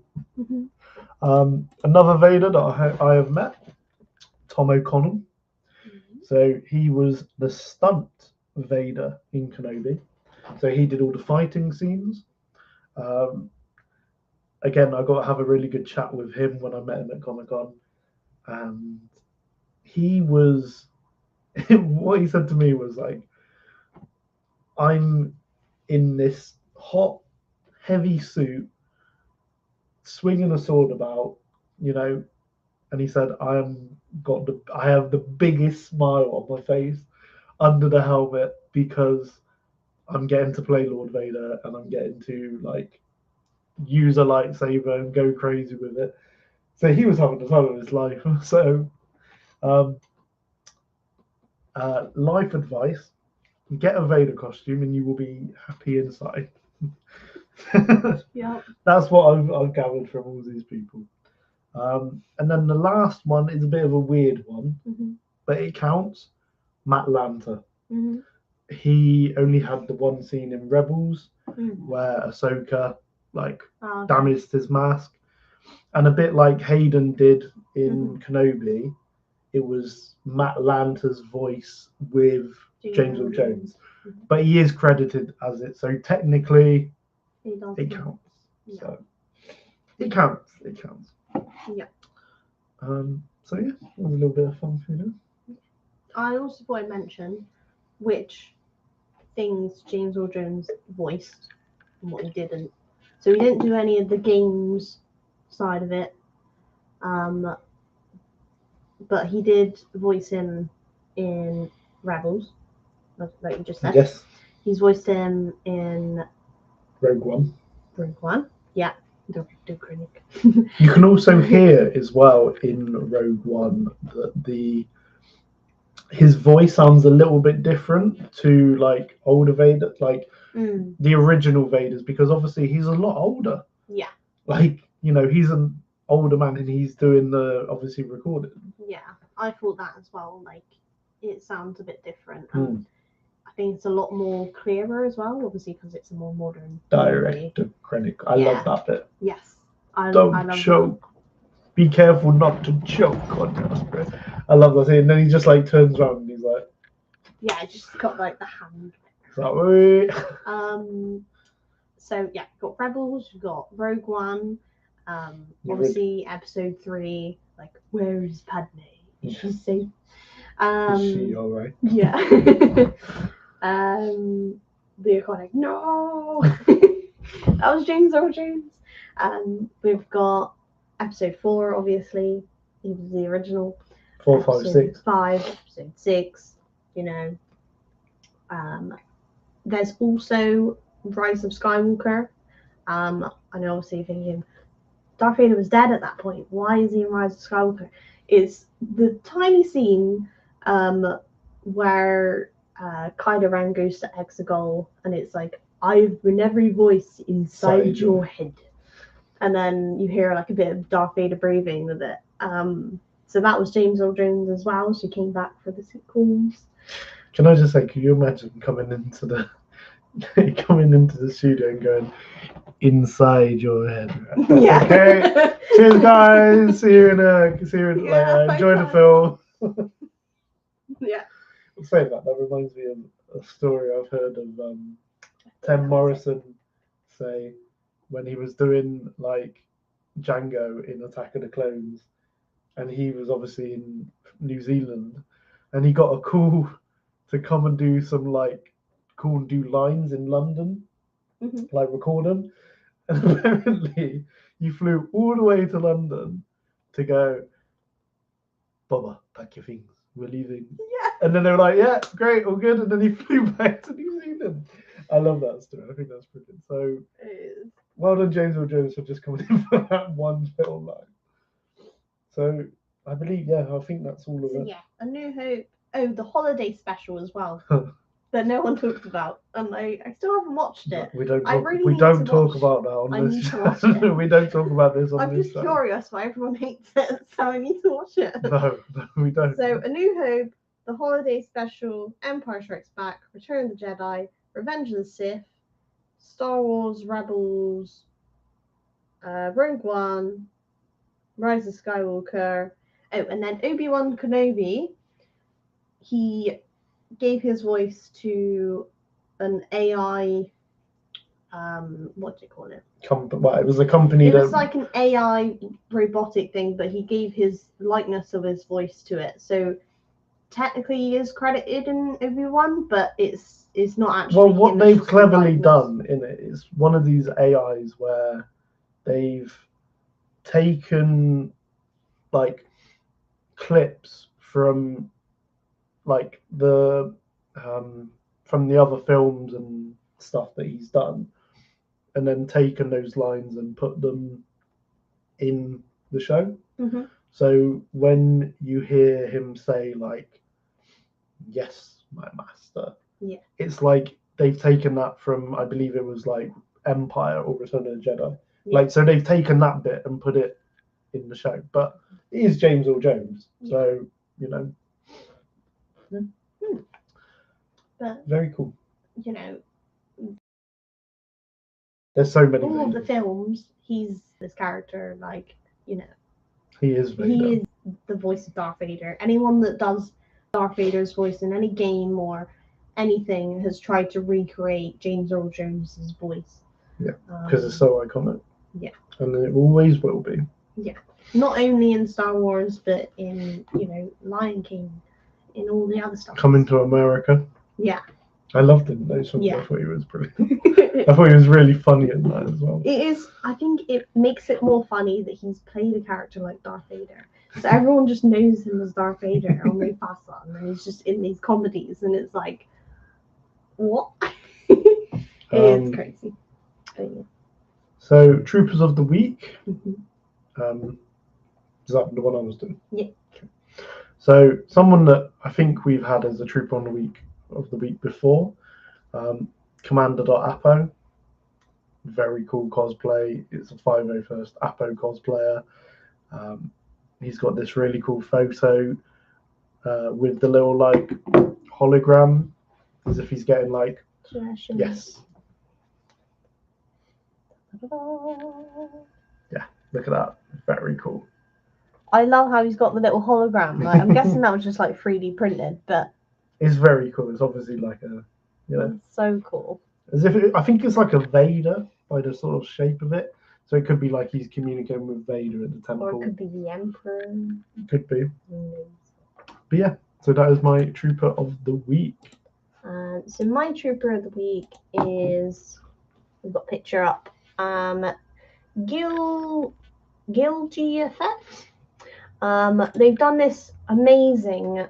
Another Vader that I have met, Tom O'Connell. So he was the stunt Vader in Kenobi. So he did all the fighting scenes. Again, I got to have a really good chat with him when I met him at Comic-Con. And he was, what he said to me was like, I'm in this hot, heavy suit, swinging a sword about, and he said, I have the biggest smile on my face under the helmet, because I'm getting to play Lord Vader and I'm getting to like use a lightsaber and go crazy with it. So he was having the time of his life. So um, life advice: get a Vader costume and you will be happy inside. Yeah. That's what I've gathered from all these people. And then the last one is a bit of a weird one, but it counts. Matt Lanter. He only had the one scene in Rebels where Ahsoka damaged his mask, and a bit like Hayden did in Kenobi, it was Matt Lanter's voice with James Earl Jones, but he is credited as it, so technically it counts. Yeah. So it counts. It counts. Yeah. So yeah, it was a little bit of fun for you. I also thought I'd mention which things James Earl Jones voiced and what he didn't. So he didn't do any of the games side of it, but he did voice him in Rebels, like you just said. Yes. He's voiced him in Rogue One. Rogue One, yeah. The Krennic. You can also hear as well in Rogue One that his voice sounds a little bit different to like older Vader, like the original Vaders, because obviously he's a lot older. Yeah. Like, he's an older man and he's doing the obviously recording. Yeah, I thought that as well. Like, it sounds a bit different. I think it's a lot more clearer as well, obviously, because it's a more modern. Director Krennic. I love that bit. Yes. Don't choke. That. Be careful not to choke on your spirit. I love that scene. And then he just like turns around and he's like, yeah, just got like the hand. Sorry. So yeah, got Rebels, we've got Rogue One, obviously Episode 3, like where is Padme? Is she safe? Is she alright? Yeah. The iconic no. That was James Earl Jones. We've got Episode 4, obviously. He was the original. 4, 5, 6. 5, Episode 6. There's also Rise of Skywalker. I know, obviously, you're thinking Darth Vader was dead at that point. Why is he in Rise of Skywalker? It's the tiny scene where Kylo Ren goes to Exegol, and it's like, I've been every voice inside your head. And then you hear like a bit of Darth Vader breathing with it. So that was James Earl Jones as well. She came back for the sequels. Can I just say, can you imagine coming into the studio and going inside your head? Yeah. Okay. Cheers, guys. See you enjoy the film. Yeah. Saying that reminds me of a story I've heard of Tim Morrison say when he was doing like Django in Attack of the Clones, and he was obviously in New Zealand, and he got a call to come and do some do lines in London, like record them. And apparently, he flew all the way to London to go, Bubba, pack your things, we're leaving. Yeah. And then they were like, yeah, great, all good. And then he flew back to New Zealand. I love that story. I think that's brilliant. So, well done, James Earl Jones, for just coming in for that one film line. So, I believe, I think that's all of it. Yeah, A New Hope. Oh, the holiday special as well that no one talked about, and I still haven't watched it. We don't talk about that on this. We don't talk about this on I'm this. I'm just curious why everyone hates it, so I need to watch it. No, we don't. So, A New Hope, the holiday special, Empire Strikes Back, Return of the Jedi, Revenge of the Sith, Star Wars Rebels, Rogue One, Rise of Skywalker. Oh, and then Obi-Wan Kenobi. He gave his voice to an AI. What do you call it? It was a company. It was like an AI robotic thing, but he gave his likeness of his voice to it. So technically, he is credited in Obi-Wan, but it's not actually. Well, what they've cleverly done in it is one of these AIs where they've taken like clips from like the from the other films and stuff that he's done, and then taken those lines and put them in the show. Mm-hmm. So when you hear him say like, "Yes, my master," Yeah. it's like they've taken that from, I believe it was like Empire or Return of the Jedi. Yeah. Like, so they've taken that bit and put it in the show. But it is James Earl Jones, so you know. But very cool. you know, There's so many. all of the Vaders. films, he's this character. Like, you know, He is Vader. he is the voice of Darth Vader. Anyone that does Darth Vader's voice in any game or anything has tried to recreate James Earl Jones's voice. Yeah, because it's so iconic. Yeah. And it always will be. Yeah. Not only in Star Wars, but in, you know, Lion King, in all the other stuff. Coming to America. Yeah. I loved him. Those films. Yeah. I thought he was brilliant. I thought he was really funny in that as well. It is. I think it makes it more funny that he's played a character like Darth Vader. So everyone just knows him as Darth Vader on Mufasa, and then he's just in these comedies, and it's like, what? It's crazy. But yeah. So, Troopers of the Week. Mm-hmm. Is that the one I was doing? Yeah. So, someone that I think we've had as a Trooper of the week before, Commander.Apo. Very cool cosplay. It's a 501st Apo cosplayer. He's got this really cool photo with the little like hologram, as if he's getting like yes. Yeah, look at that. Very cool. I love how he's got the little hologram. Like, I'm guessing that was just like 3D printed, but it's very cool. It's obviously like a, you know, it's so cool. As if I think it's like a Vader by the sort of shape of it. So it could be like he's communicating with Vader at the temple. Or it could be the Emperor. Could be. But yeah, so that is my Trooper of the Week. So my Trooper of the Week is, we've got a picture up, Gilgy Effect. They've done this amazing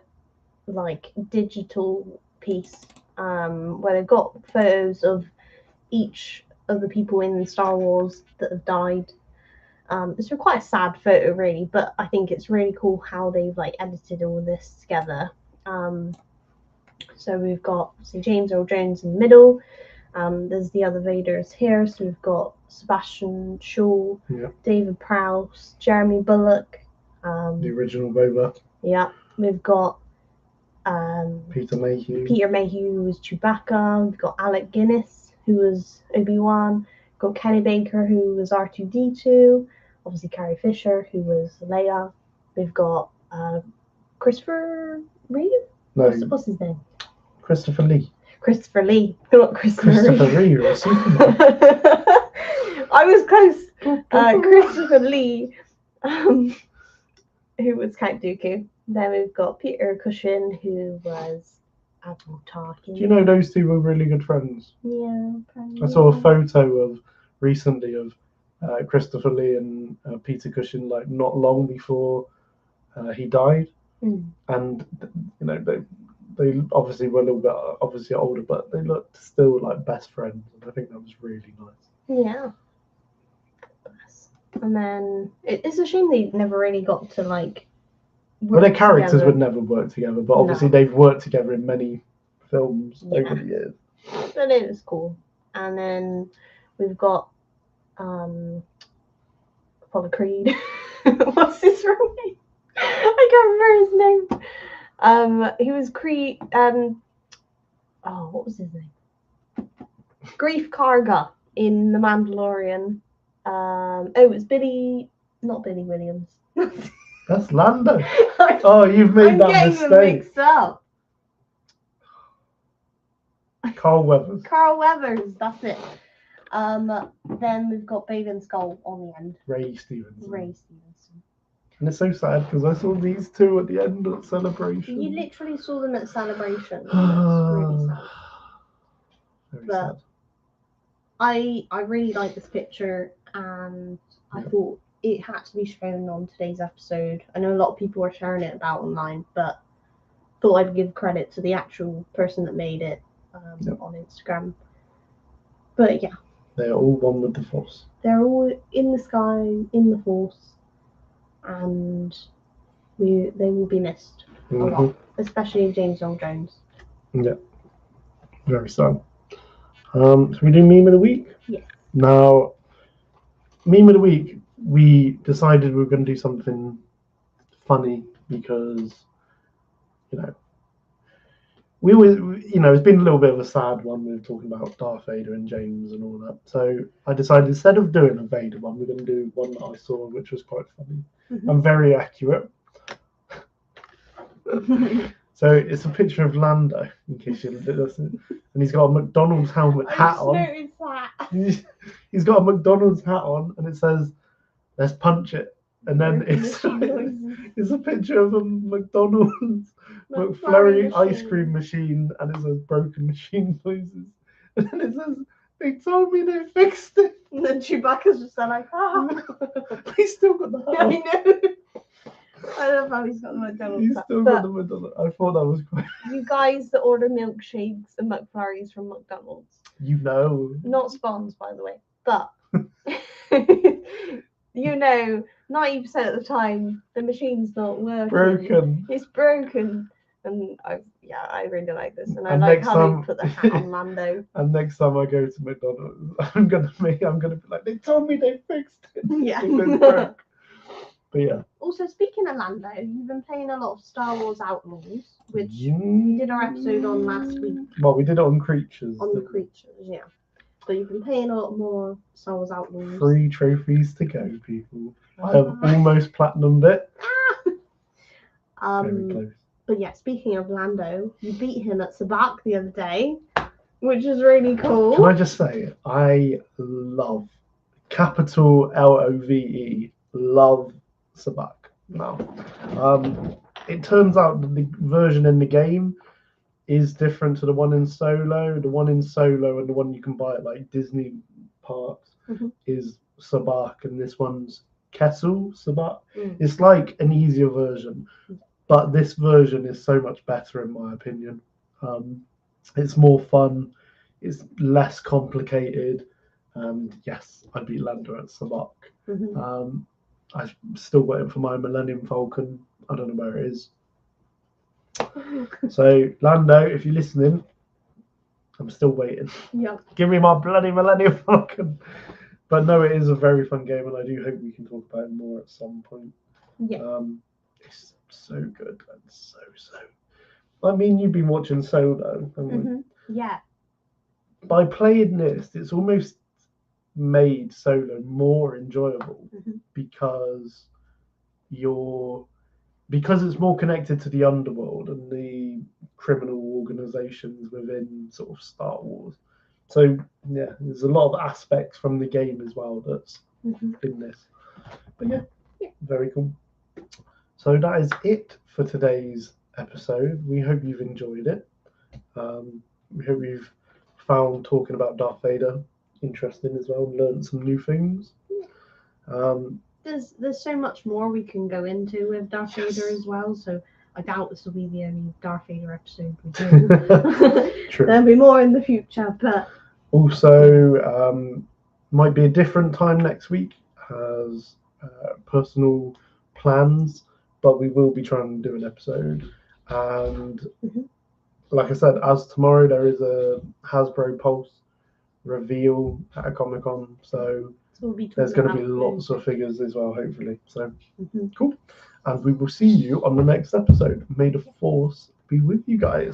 like digital piece where they've got photos of each of the people in Star Wars that have died. It's quite a sad photo really, but I think it's really cool how they've like edited all this together. So we've got James Earl Jones in the middle. There's the other Vaders here. So we've got Sebastian Shaw, David Prowse, Jeremy Bulloch. The original Boba. Yeah. We've got Peter Mayhew. Who was Chewbacca. We've got Alec Guinness, who was Obi-Wan. We've got Kenny Baker, who was R2-D2. Obviously Carrie Fisher, who was Leia. We've got Christopher Reeve? No. What's his name? Christopher Lee. Christopher Lee, not Christopher Reeve or Superman. I was close. Christopher Lee, who was Count Dooku. Then we've got Peter Cushing, who was Admiral Tarkin. Do you know those two were really good friends? Yeah. I saw a photo recently of Christopher Lee and Peter Cushing like not long before he died, and you know they obviously were a little bit obviously older, but they looked still like best friends, and I think that was really nice. Yeah. And then it's a shame they never really got to like. Well, their characters would never work together, but obviously they've worked together in many films over the years. But it was cool. And then we've got Apollo Creed. What's his real name? I can't remember his name. He was Creed. What was his name? Grief Karga in The Mandalorian. It was not Billy Williams. That's Lando. Oh, you've made that mistake. I'm getting them mixed up. Carl Weathers. Carl Weathers, that's it. Then we've got Baden Skull on the end. Ray Stevenson. And it's so sad because I saw these two at the end of Celebration. You literally saw them at Celebration. It's really sad. Very sad. I really like this picture, and I thought it had to be shown on today's episode. I know a lot of people are sharing it about online, but thought I'd give credit to the actual person that made it. Yep. on Instagram. But yeah, They're all one with the Force. they're all in the sky, in the Force, and they will be missed a lot, especially James Earl Jones. Yeah, very sad. So we do meme of the week. Yes. Now, meme of the week, we decided we were going to do something funny because, we always, it's been a little bit of a sad one. We were talking about Darth Vader and James and all that. So I decided instead of doing a Vader one, we're going to do one that I saw, which was quite funny and very accurate. So it's a picture of Lando, in case you listen, and he's got a McDonald's hat on. Noticed that. He's got a McDonald's hat on, and it says, "Let's punch it." And then it's a picture of a McDonald's McFlurry ice cream machine, and it says "broken machine noises." And then it says, "They told me they fixed it." And then Chewbacca's just like, ah. He's still got the hat on. I know. I love how he's got the McDonald's. He's still got the McDonald's. I thought that was quite. You guys that order milkshakes and McFlurries from McDonald's. Not spawns, by the way, but 90% of the time the machine's not working. Broken. It's broken. And I really like this, and I like how they put the hat on Lando. And next time I go to McDonald's, I'm gonna be like, they told me they fixed it. Yeah. But yeah. Also, speaking of Lando, you've been playing a lot of Star Wars Outlaws, which we did our episode on last week. Well, we did it on Creatures. On the Creatures, yeah. But you've been playing a lot more Star Wars Outlaws. 3 trophies to go, people. I have almost platinumed it. Very close. But yeah, speaking of Lando, you beat him at Sabak the other day, which is really cool. Can I just say, I love, capital LOVE, love Sabak now. It turns out that the version in the game is different to the one in Solo. The one in Solo and the one you can buy at like Disney parks is Sabak, and this one's Kessel Sabak. It's like an easier version, but this version is so much better in my opinion. It's more fun, it's less complicated, and yes, I beat Lando at Sabak. I'm still waiting for my Millennium Falcon. I don't know where it is. So, Lando, if you're listening, I'm still waiting. Yeah. Give me my bloody Millennium Falcon. But no, it is a very fun game, and I do hope we can talk about it more at some point. Yeah. It's so good and so. I mean, you've been watching Solo. Yeah. By playing this, it's almost made Solo more enjoyable because it's more connected to the underworld and the criminal organizations within sort of Star Wars. So yeah, there's a lot of aspects from the game as well that's in this. But yeah, very cool. So that is it for today's episode. We hope you've enjoyed it. We hope you've found talking about Darth Vader interesting as well, and learned some new things. There's so much more we can go into with Darth Vader as well, so I doubt this will be the only Darth Vader episode we do. True. There'll be more in the future, but also might be a different time next week as personal plans, but we will be trying to do an episode. And like I said, as tomorrow there is a Hasbro Pulse reveal at a Comic-Con, so there's going to be lots of figures as well, hopefully. So cool. And we will see you on the next episode. May the Force be with you guys.